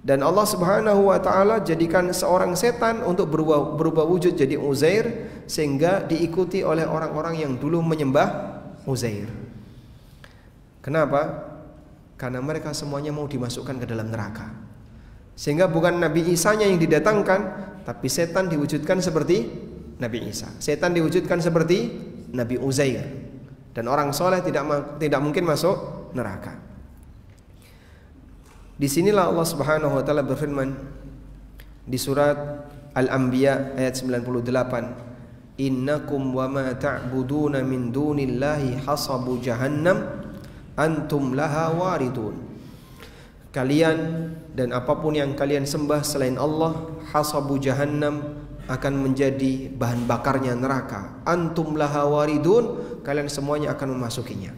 dan Allah Subhanahu wa taala jadikan seorang setan untuk berubah wujud jadi Uzair, sehingga diikuti oleh orang-orang yang dulu menyembah Uzair. Kenapa? Karena mereka semuanya mau dimasukkan ke dalam neraka. Sehingga bukan Nabi Isa-nya yang didatangkan, tapi setan diwujudkan seperti Nabi Isa. Setan diwujudkan seperti Nabi Uzair. Dan orang soleh tidak mungkin masuk neraka. Disinilah Allah Subhanahu wa taala berfirman di surat Al-Anbiya ayat 98, innakum wa ma ta'buduna min dunillahi hasabu jahannam antum laha waridun. Kalian dan apapun yang kalian sembah selain Allah, hasabu jahannam, akan menjadi bahan bakarnya neraka. Antum laha waridun, kalian semuanya akan memasukinya.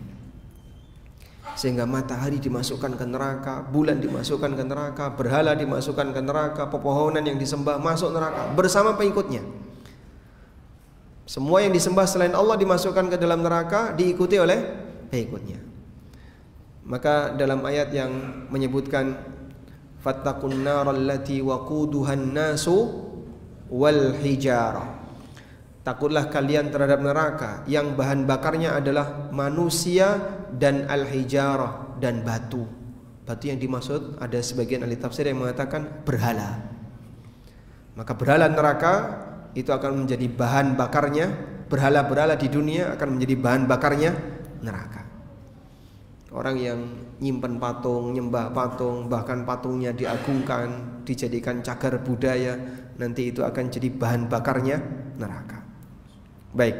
Sehingga matahari dimasukkan ke neraka, bulan dimasukkan ke neraka, berhala dimasukkan ke neraka, pepohonan yang disembah masuk neraka bersama pengikutnya. Semua yang disembah selain Allah dimasukkan ke dalam neraka, diikuti oleh pengikutnya. Maka dalam ayat yang menyebutkan fattaqun naral lati waquduhan nasu wal hijarah, takutlah kalian terhadap neraka yang bahan bakarnya adalah manusia dan al-hijarah, dan batu. Batu yang dimaksud ada sebagian ahli tafsir yang mengatakan berhala. Maka berhala neraka itu akan menjadi bahan bakarnya, berhala-berhala di dunia akan menjadi bahan bakarnya neraka. Orang yang nyimpen patung, nyembah patung, bahkan patungnya diagungkan, dijadikan cagar budaya, nanti itu akan jadi bahan bakarnya neraka. Baik.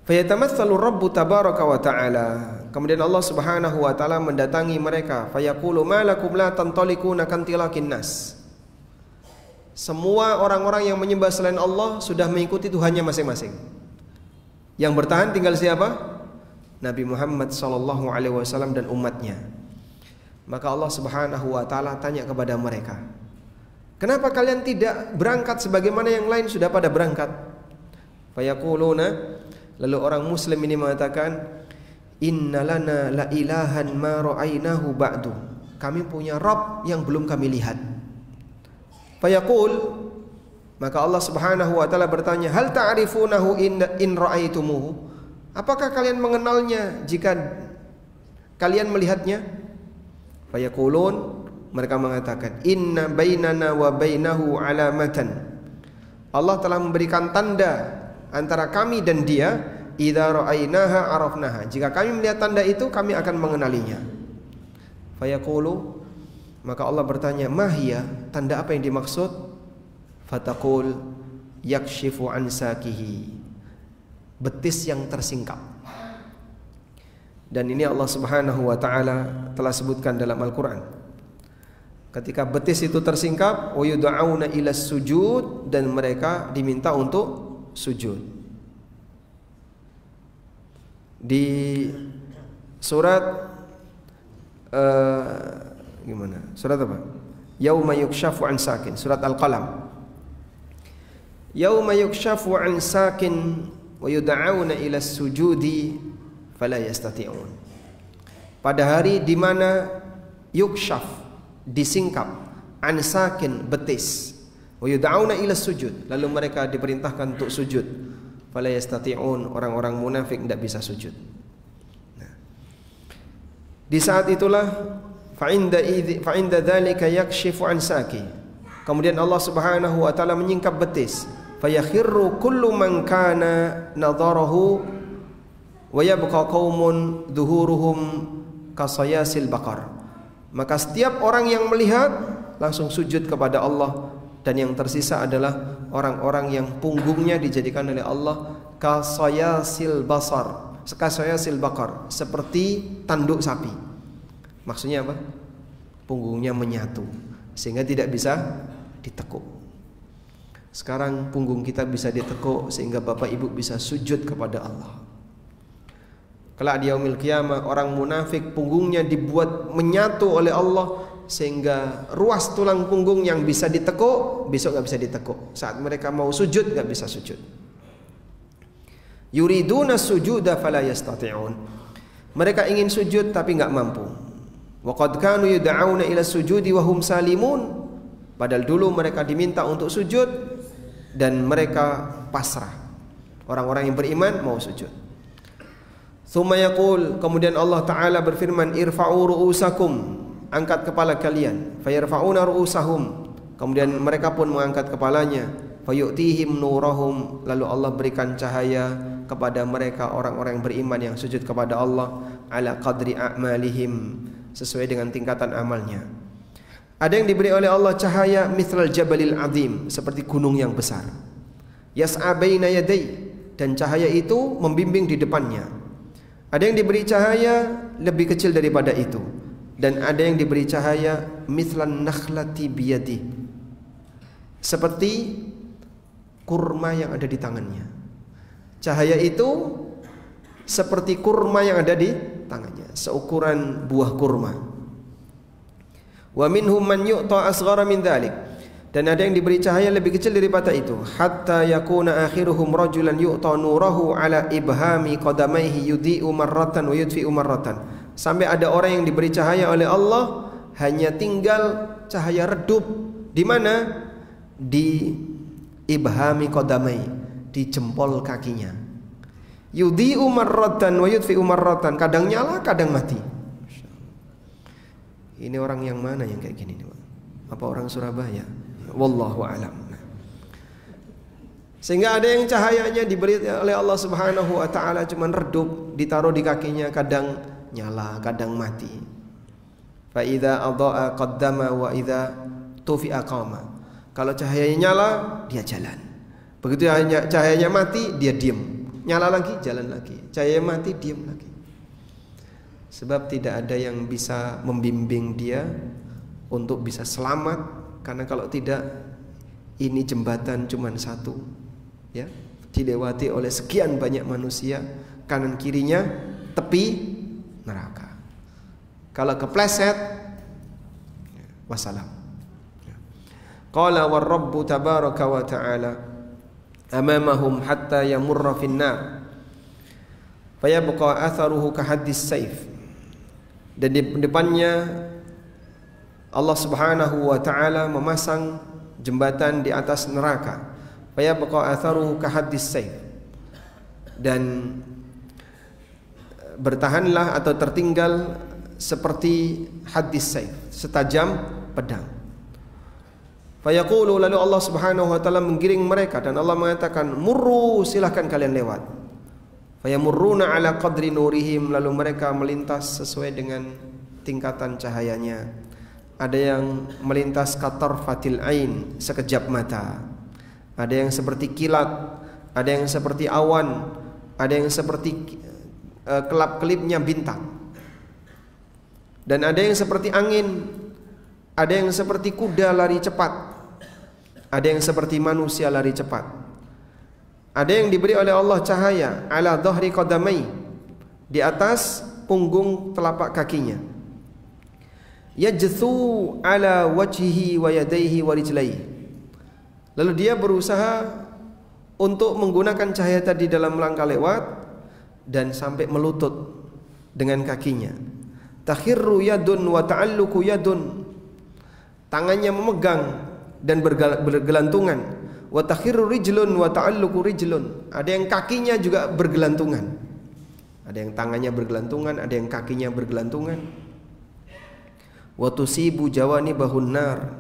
Fayatamatsalu Rabbu tabaraka wa ta'ala. Kemudian Allah Subhanahu wa taala mendatangi mereka, fayaqulu ma lakum la tantalikuna kantilakin nas. Semua orang-orang yang menyembah selain Allah sudah mengikuti Tuhannya masing-masing. Yang bertahan tinggal siapa? Nabi Muhammad sallallahu alaihi wasallam dan umatnya. Maka Allah Subhanahu wa taala tanya kepada mereka, kenapa kalian tidak berangkat sebagaimana yang lain sudah pada berangkat? Fayaquluna, lalu orang muslim ini mengatakan, innalana la ilahan ma ra'ainahu ba'du. Kami punya Rabb yang belum kami lihat. Fayaqul, maka Allah Subhanahu wa taala bertanya, hal ta'rifunahu in ra'aitumuhu? Apakah kalian mengenalnya jika kalian melihatnya? Fayaqulun, mereka mengatakan, inna bainana wa bainahu alamatan. Allah telah memberikan tanda antara kami dan dia, idza ra'ainaha arafnaha. Jika kami melihat tanda itu, kami akan mengenalinya. Fayaqulu, maka Allah bertanya, mahia, tanda apa yang dimaksud? Fataqul yakshifu an sakihi, betis yang tersingkap. Dan ini Allah Subhanahu wa taala telah sebutkan dalam Al-Qur'an. Ketika betis itu tersingkap, wa yud'auna ila sujud, dan mereka diminta untuk sujud. Di surat gimana? Surat apa? Yauma yukshafu an sakin, surat Al-Qalam. Yauma yukshafu an sakin wa yud'auna ila sujudi fala yastati'un. Pada hari di mana yukshaf, disingkap, an sakin, betis, wa yud'auna ila sujud, lalu mereka diperintahkan untuk sujud, fala yastati'un, orang-orang munafik tidak bisa sujud. Nah, di saat itulah fa'inda dzalika yakshifu an saki, kemudian Allah Subhanahu wa taala menyingkap betis, fayakhirru kullu man kana nadharahu wa yabqa qaumun dhuhuruhum kasayasil baqar. Maka setiap orang yang melihat langsung sujud kepada Allah, dan yang tersisa adalah orang-orang yang punggungnya dijadikan oleh Allah kasayasil basar, kasayasil baqar, seperti tanduk sapi. Maksudnya apa? Punggungnya menyatu sehingga tidak bisa ditekuk. Sekarang punggung kita bisa ditekuk sehingga Bapak Ibu bisa sujud kepada Allah. Kelak di yaumil qiyamah, orang munafik punggungnya dibuat menyatu oleh Allah sehingga ruas tulang punggung yang bisa ditekuk besok gak bisa ditekuk. Saat mereka mau sujud gak bisa sujud. Yuriduna sujuda fala yastati'un. Mereka ingin sujud tapi gak mampu. Wa qad kanu yud'auna ila sujudi wa hum salimun. Padahal dulu mereka diminta untuk sujud dan mereka pasrah. Orang-orang yang beriman mau sujud. Tsumma yaqul, kemudian Allah Ta'ala berfirman, irfa'u ru'usakum, angkat kepala kalian. Fayarfa'una ru'usahum, kemudian mereka pun mengangkat kepalanya. Fayu'tihim nurahum, lalu Allah berikan cahaya kepada mereka orang-orang yang beriman yang sujud kepada Allah, ala qadri a'malihim, sesuai dengan tingkatan amalnya. Ada yang diberi oleh Allah cahaya mithlal jabalil azim, seperti gunung yang besar. Yas'a baina yaday, dan cahaya itu membimbing di depannya. Ada yang diberi cahaya lebih kecil daripada itu, dan ada yang diberi cahaya mithlan nakhlati biyadi, seperti kurma yang ada di tangannya. Cahaya itu seperti kurma yang ada di tangannya, seukuran buah kurma. Wa minhum man yu'ta asghara min dzalik, Dan ada yang diberi cahaya lebih kecil daripada itu, hatta yakuna akhiruhum rajulan yu'ta nurahu ala ibhami qadamaihi yudhi'u marratan wa yudfi'u marratan. Sampai ada orang yang diberi cahaya oleh Allah hanya tinggal cahaya redup di mana? Di ibhami qadamai, di jempol kakinya. Yudhi'u marratan wa yudfi'u marratan, kadang nyala, kadang mati. Ini orang yang mana yang kayak gini nih, Pak? Apa orang Surabaya? Wallahu a'lam. Sehingga ada yang cahayanya diberi oleh Allah Subhanahu wa taala cuman redup, ditaruh di kakinya, kadang nyala, kadang mati. Fa idza adha'a qaddama wa idza tufi'a qama. Kalau cahayanya nyala, dia jalan. Begitu cahayanya mati, dia diam. Nyala lagi, jalan lagi. Cahaya mati, diam lagi. Sebab tidak ada yang bisa membimbing dia untuk bisa selamat. Karena kalau tidak, ini jembatan cuma satu, ya, dilewati oleh sekian banyak manusia, kanan kirinya tepi neraka. Kalau kepleset, wassalam. Qala war-rabbu tabaraka wa ta'ala amamahum hatta yamurra fin-nar fayabqa atharuhu kahaddis sayf. Dan di depannya Allah Subhanahu wa taala memasang jembatan di atas neraka. Fayabqa atharuhu kahaddis sayf. Dan bertahanlah atau tertinggal seperti haddis sayf, setajam pedang. Fayaqulu, lalu Allah Subhanahu wa taala menggiring mereka dan Allah mengatakan, murru, silahkan kalian lewat. Fayamurruna ala qadri nurihim, lalu mereka melintas sesuai dengan tingkatan cahayanya. Ada yang melintas katarfatil ain, sekejap mata. Ada yang seperti kilat, ada yang seperti awan, ada yang seperti kelap-kelipnya bintang. Dan ada yang seperti angin, ada yang seperti kuda lari cepat, ada yang seperti manusia lari cepat. Ada yang diberi oleh Allah cahaya ala dhahri qadamai, di atas punggung telapak kakinya. Yajthu ala wajhihi wa yadayhi wa rijlaihi. Lalu dia berusaha untuk menggunakan cahaya tadi dalam langkah lewat dan sampai melutut dengan kakinya. Takhirru yadun wa ta'alluqu yadun. Tangannya memegang dan bergelantungan. Wa takhirru rijlun wa ta'alluqu rijlun. Ada yang kakinya juga bergelantungan. Ada yang tangannya bergelantungan, ada yang kakinya bergelantungan. Wa tusibu jawanibahun nar.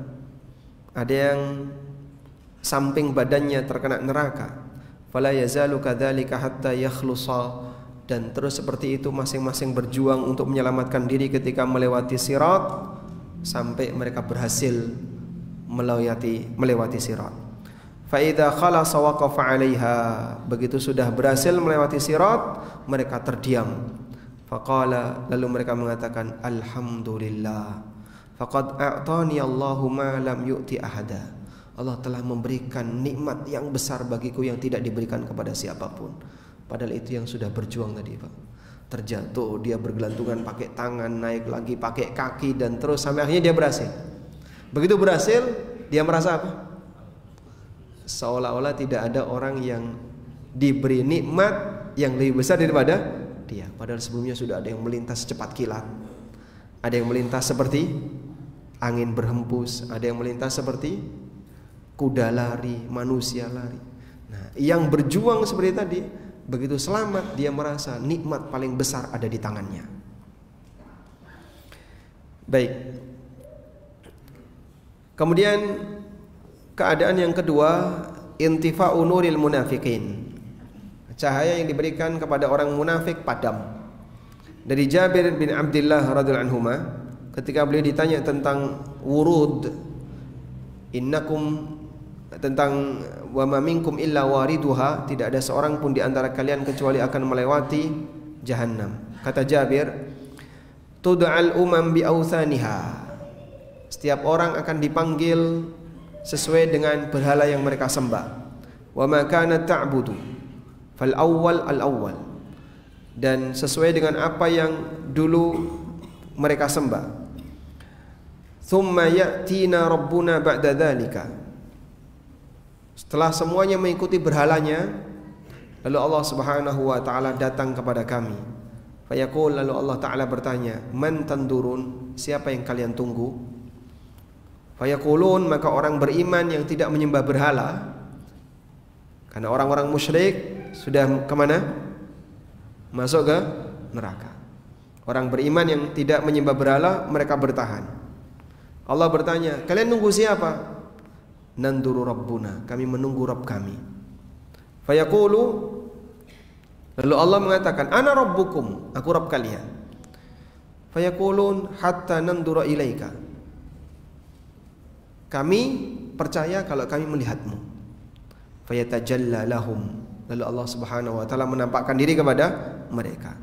Ada yang samping badannya terkena neraka. Fala yazalu kadzalika hatta yakhlusa. Dan terus seperti itu masing-masing berjuang untuk menyelamatkan diri ketika melewati sirat sampai mereka berhasil melewati sirat. Fa idza khalasa waqafa 'alaiha. Begitu sudah berhasil melewati sirat, mereka terdiam. Faqala, lalu mereka mengatakan, alhamdulillah, faqad a'tani Allahu ma lam yu'ti ahada. Allah telah memberikan nikmat yang besar bagiku yang tidak diberikan kepada siapapun. Padahal itu yang sudah berjuang tadi, Pak. Terjatuh, dia bergelantungan pakai tangan, naik lagi pakai kaki, dan terus sampai akhirnya dia berhasil. Begitu berhasil, dia merasa apa? Seolah-olah tidak ada orang yang diberi nikmat yang lebih besar daripada dia. Padahal sebelumnya sudah ada yang melintas secepat kilat, ada yang melintas seperti angin berhembus, ada yang melintas seperti kuda lari, manusia lari. Nah, yang berjuang seperti tadi, begitu selamat, dia merasa nikmat paling besar ada di tangannya. Baik. Kemudian keadaan yang kedua, intifa'u nuril munafiqin. Cahaya yang diberikan kepada orang munafik padam. Dari Jabir bin Abdullah radhiyallahu anhuma, ketika beliau ditanya tentang wurud, innakum, tentang wa ma minkum illa wariduha, tidak ada seorang pun di antara kalian kecuali akan melewati jahannam. Kata Jabir, tud'al umam bi awthaniha. Setiap orang akan dipanggil sesuai dengan berhala yang mereka sembah. Wa ma kanat ta'budu fal awwal al awwal. Dan sesuai dengan apa yang dulu mereka sembah. Thumma ya'tina rabbuna ba'da dzalika. Setelah semuanya mengikuti berhalanya, lalu Allah Subhanahu wa taala datang kepada kami. Fayaqul, lalu Allah taala bertanya, "Man tandurun?" Siapa yang kalian tunggu? Fayaqulun, maka orang beriman yang tidak menyembah berhala, karena orang-orang musyrik sudah kemana? Masuk ke neraka. Orang beriman yang tidak menyembah berhala, mereka bertahan. Allah bertanya, "Kalian nunggu siapa?" "Nanduru rabbuna," kami menunggu Rabb kami. Fayaqulu, lalu Allah mengatakan, "Ana rabbukum," aku Rabb kalian. Fayaqulun, "Hatta nandura ilaika," kami percaya kalau kami melihatmu. Fayatajalla lahum, lalu Allah Subhanahu wa taala menampakkan diri kepada mereka.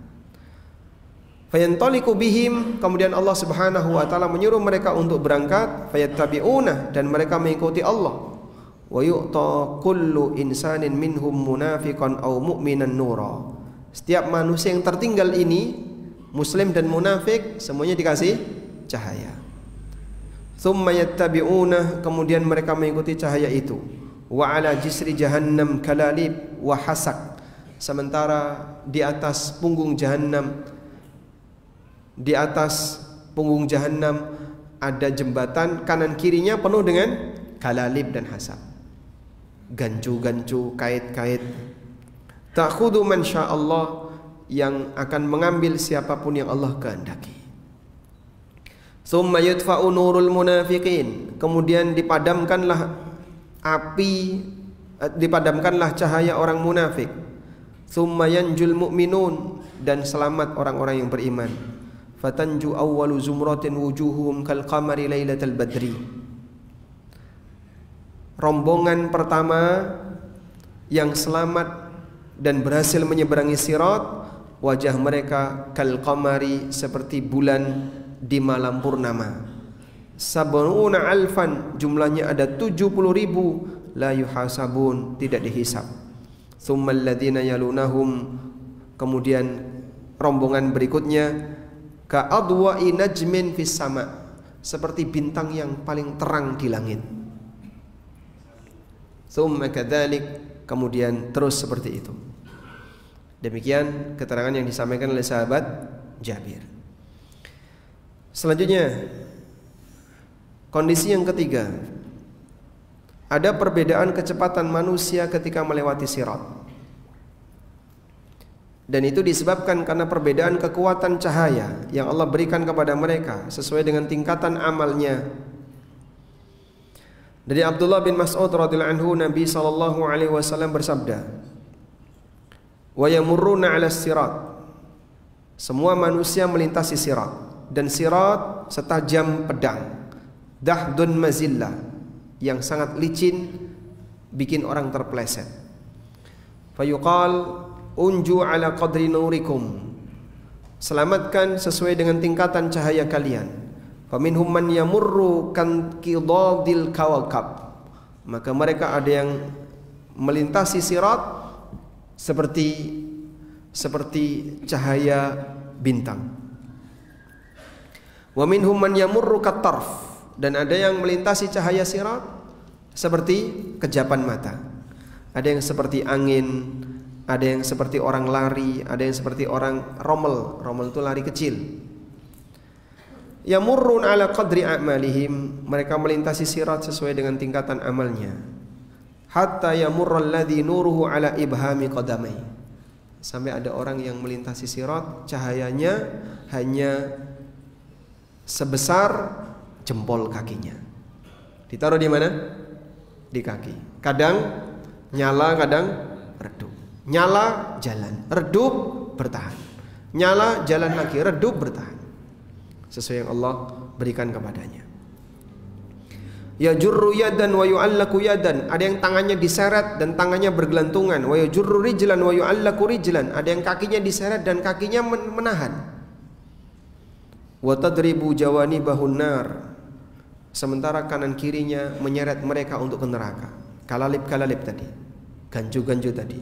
Fayantaliqu bihim, kemudian Allah Subhanahu wa taala menyuruh mereka untuk berangkat. Fayattabi'una, dan mereka mengikuti Allah. Wa yu'ta kullu insanin minhum munafiqan aw mu'minan nura. Setiap manusia yang tertinggal ini, muslim dan munafik, semuanya dikasih cahaya. Tsumma yattabi'una, kemudian mereka mengikuti cahaya itu. Wa ala jisri jahannam kalalib wa hasak, sementara di atas punggung jahannam, di atas punggung jahannam ada jembatan, kanan kirinya penuh dengan kalalib dan hasab, gancu-gancu, kait-kait. Ta'khudhu man sya'allah, yang akan mengambil siapapun yang Allah kehendaki. Tsumma yudfa'u nurul munafiqin, kemudian dipadamkanlah cahaya orang munafik. Tsumma yanjul mu'minun, dan selamat orang-orang yang beriman. Fatanju awwalu zumratin wujuhum kal qamari lailatal badri. Rombongan pertama yang selamat dan berhasil menyeberangi sirat, wajah mereka kal qamari, seperti bulan di malam purnama. Sab'una alfan, jumlahnya ada 70.000, la yuhasabun, tidak dihisab. Tsummal ladzina yalunahum, kemudian rombongan berikutnya ka adwa'i najmin fis sama, seperti bintang yang paling terang di langit. Tsumma kadzalik, kemudian terus seperti itu. Demikian keterangan yang disampaikan oleh sahabat Jabir. Selanjutnya, kondisi yang ketiga, ada perbedaan kecepatan manusia ketika melewati sirat. Dan itu disebabkan karena perbedaan kekuatan cahaya yang Allah berikan kepada mereka sesuai dengan tingkatan amalnya. Dari Abdullah bin Mas'ud radhiyallahu anhu, Nabi sallallahu alaihi wasallam bersabda, "Wa yamurruna 'ala sirat." Semua manusia melintasi sirat, dan sirat setajam pedang. Dahdun mazillah, yang sangat licin, bikin orang terpeleset. Fayuqal unju ala qadri nurikum, selamatkan sesuai dengan tingkatan cahaya kalian. Faminhum man yamurru kan qidadil kawakab, maka mereka ada yang melintasi sirat seperti cahaya bintang. Wa minhum man yamurru katarf, dan ada yang melintasi cahaya sirat seperti kejapan mata. Ada yang seperti angin, ada yang seperti orang lari, ada yang seperti orang rommel. Rommel itu lari kecil. Yamurrun ala qadri a'malihim, mereka melintasi sirat sesuai dengan tingkatan amalnya. Hatta yamurral ladzi nuruhu ala ibhami qadamai, sampai ada orang yang melintasi sirat, cahayanya hanya sebesar jempol kakinya. Ditaruh di mana? Di kaki. Kadang nyala, kadang redup. Nyala, jalan, redup, bertahan. Nyala, jalan lagi, redup, bertahan. Sesuai yang Allah berikan kepadanya. Ya jurru yadan wa yu'allaku yadan, ada yang tangannya diseret dan tangannya bergelantungan. Wa yajurru rijlan wa yu'allaku rijlan, ada yang kakinya diseret dan kakinya menahan. Wa tadribu jawanibahun nar, sementara kanan kirinya menyeret mereka untuk ke neraka. Kalalib-kalalib tadi, ganju-ganju tadi.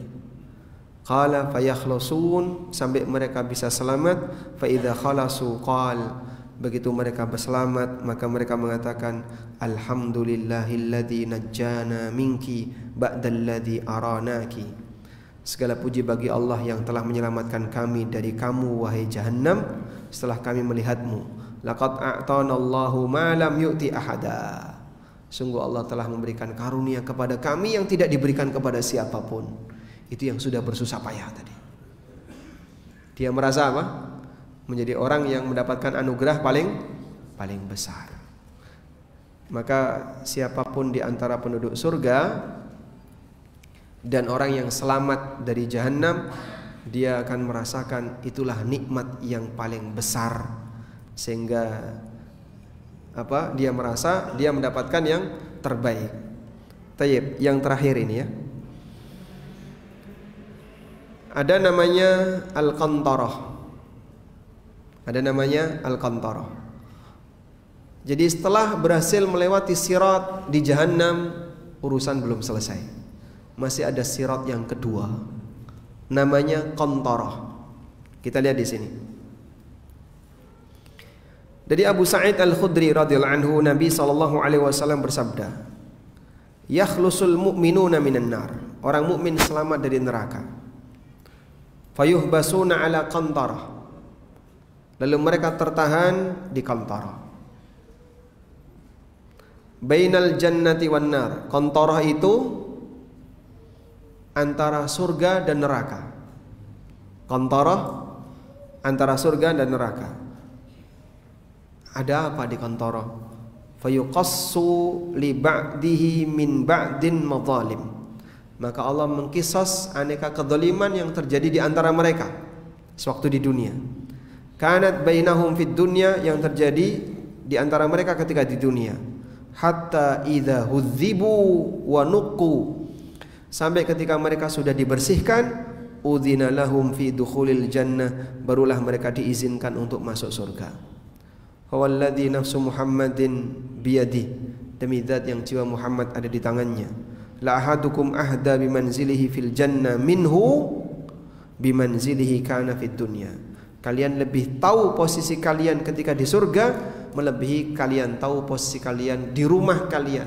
Qala fayakhlasun, sampai mereka bisa selamat. Fa idza khalasu qal, Begitu mereka berselamat, maka mereka mengatakan, alhamdulillahilladzi najjana minki ba'dalladzi aranaki. Segala puji bagi Allah yang telah menyelamatkan kami dari kamu wahai Jahannam setelah kami melihatmu. Laqad a'tanallahu ma lam yu'ti ahada. Sungguh Allah telah memberikan karunia kepada kami yang tidak diberikan kepada siapapun. Itu yang sudah bersusah payah tadi. Dia merasa apa? Menjadi orang yang mendapatkan anugerah paling besar. Maka siapapun di antara penduduk surga dan orang yang selamat dari Jahannam, dia akan merasakan itulah nikmat yang paling besar, sehingga dia merasa dia mendapatkan yang terbaik. Tayyib, yang terakhir ini ya. Ada namanya al-qantarah. Ada namanya al-qantarah. Jadi setelah berhasil melewati sirat di Jahannam, urusan belum selesai. Masih ada sirat yang kedua. Namanya qantarah. Kita lihat di sini. Dari Abu Sa'id Al-Khudri radhiyallahu anhu, Nabi SAW bersabda, yakhlusul mu'minuna minan nar. Orang mukmin selamat dari neraka. Fayuhbasuna ala qantarah. Lalu mereka tertahan di qantarah. Bainal jannati wan nar. Qantarah itu antara surga dan neraka. Qantarah antara surga dan neraka. Ada apa di qantarah? Fayuqassu li ba'dihi min ba'din madzalim. Maka Allah mengkisos aneka kezaliman yang terjadi di antara mereka sewaktu di dunia. Kanat bainahum fid dunya, yang terjadi di antara mereka ketika di dunia. Hatta idza hudzibu wa nuqqu, sampai ketika mereka sudah dibersihkan, udzina lahum fi dukhulil jannah, barulah mereka diizinkan untuk masuk surga. Walladzi nafsu Muhammadin biyadi, demi zat yang jiwa Muhammad ada di tangannya. La ahadukum ahda bimanzilihi fil jannah minhu bimanzilihi kana fid dunya. Kalian lebih tahu posisi kalian ketika di surga melebihi kalian tahu posisi kalian di rumah kalian,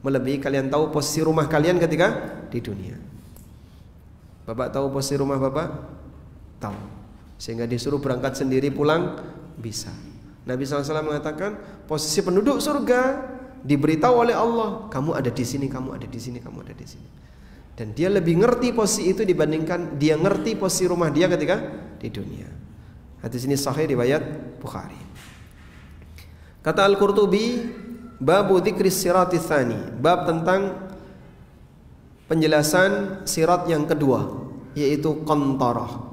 melebihi kalian tahu posisi rumah kalian ketika di dunia. Bapak tahu posisi rumah Bapak? Tahu. Sehingga disuruh berangkat sendiri pulang bisa. Nabi SAW mengatakan posisi penduduk surga diberitahu oleh Allah, kamu ada di sini, kamu ada di sini, kamu ada di sini. Dan dia lebih ngerti posisi itu dibandingkan dia ngerti posisi rumah dia ketika di dunia. Hadis ini sahih riwayat Bukhari. Kata Al-Qurtubi, babu dzikri sirati tsani, bab tentang penjelasan sirat yang kedua, yaitu qantarah.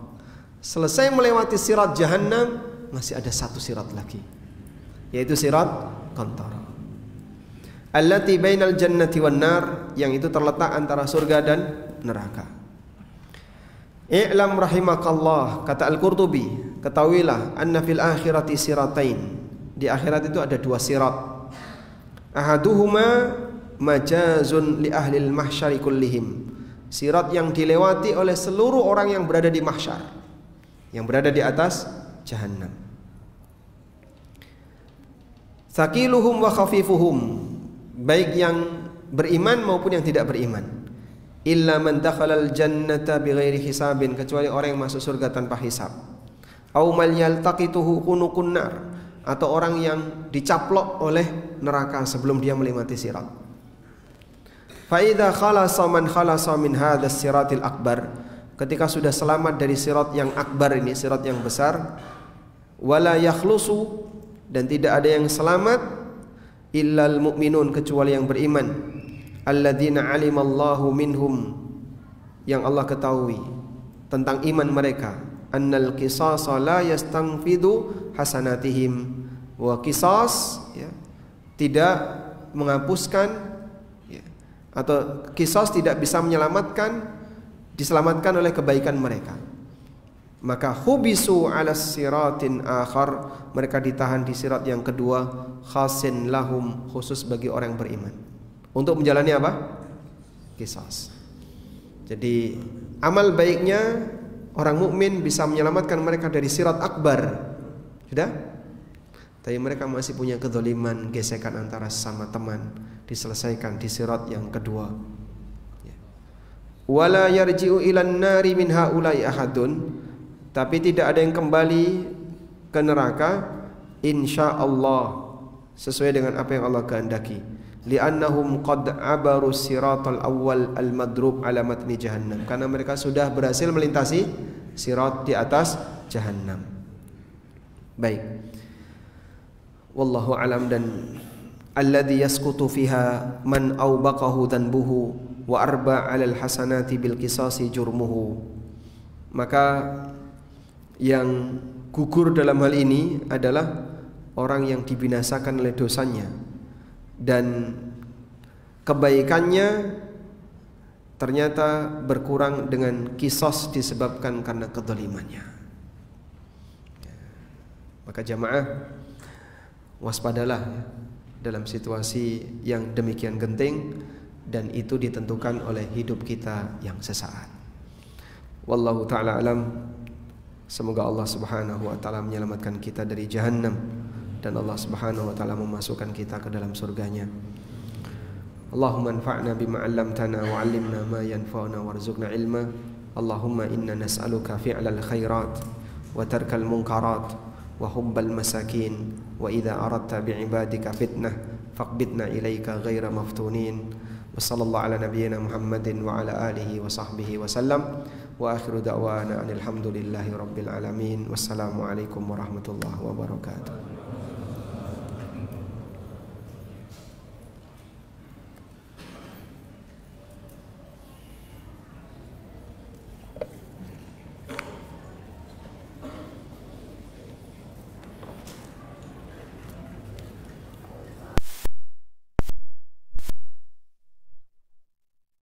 Selesai melewati sirat Jahannam, masih ada satu sirat lagi, yaitu sirat qantarah. Allati bainal jannati wan nar, yang itu terletak antara surga dan neraka. I'lam rahimakallah, kata Al-Qurtubi, ketahuilah anna fil akhirati siratain, di akhirat itu ada dua sirat. Ahaduhuma majazun li ahlil mahsyari kullihim, sirat yang dilewati oleh seluruh orang yang berada di mahsyar, yang berada di atas Jahannam. Thaqiluhum wa khafifuhum, baik yang beriman maupun yang tidak beriman. Illa man dakhalal jannata bighairi hisabin, kecuali orang yang masuk surga tanpa hisab. Au mal yaltaqituhu kunukun nar, atau orang yang dicaplok oleh neraka sebelum dia melewati sirat. Fa idza khalasa man khalasa min hadzal siratil akbar, ketika sudah selamat dari sirat yang akbar ini, sirat yang besar, wala yakhlusu, dan tidak ada yang selamat illal mu'minun, kecuali yang beriman, alladzina alimallahu minhum, yang Allah ketahui tentang iman mereka, annal qisasa la yastanfidu hasanatihim, wa qisas ya, tidak menghapuskan ya, atau qisas tidak bisa diselamatkan oleh kebaikan mereka. Maka hubisu ala siratin akhar, mereka ditahan di sirat yang kedua, khasin lahum, khusus bagi orang yang beriman, untuk menjalani apa? Qisas. Jadi amal baiknya orang mukmin bisa menyelamatkan mereka dari sirat akbar. Sudah? tapi mereka masih punya kezaliman, gesekan antara sesama teman, diselesaikan di sirat yang kedua. Wala yarji'u ilan nari min haula'i ahadun, tapi tidak ada yang kembali ke neraka insyaallah sesuai dengan apa yang Allah kehendaki. Li'annahum qad abaru siratal awwal al-madrub ala matni jahannam, karena mereka sudah berhasil melintasi sirat di atas jahannam. Baik. Wallahu alam. Dan alladhi yasqutu fiha man awbaqahu dhanbuhu wa arba 'alal hasanati bil qisasi jurmuhu. Maka yang gugur dalam hal ini adalah orang yang dibinasakan oleh dosanya dan kebaikannya ternyata berkurang dengan kisos disebabkan karena kezalimannya. Maka jamaah, waspadalah dalam situasi yang demikian genting, dan itu ditentukan oleh hidup kita yang sesaat. Wallahu ta'ala alam. Semoga Allah subhanahu wa ta'ala menyelamatkan kita dari jahannam, dan Allah subhanahu wa ta'ala memasukkan kita ke dalam surganya. Allahumma anfa'na bima 'allamtana wa 'allimna ma yanfa'una warzuqna ilma. Allahumma inna nas'aluka fi'lal khairat wa tarkal munkarat wa hubbal masakin, wa idza aradta bi'ibadika fitnah faqbidna ilaika ghaira maftunin. Wa sallallahu ala nabiyyina Muhammadin wa ala alihi wa sahbihi wa sallam. Wa akhiru da'wana alhamdulillahi rabbil alamin. Wassalamu alaikum warahmatullahi wabarakatuh.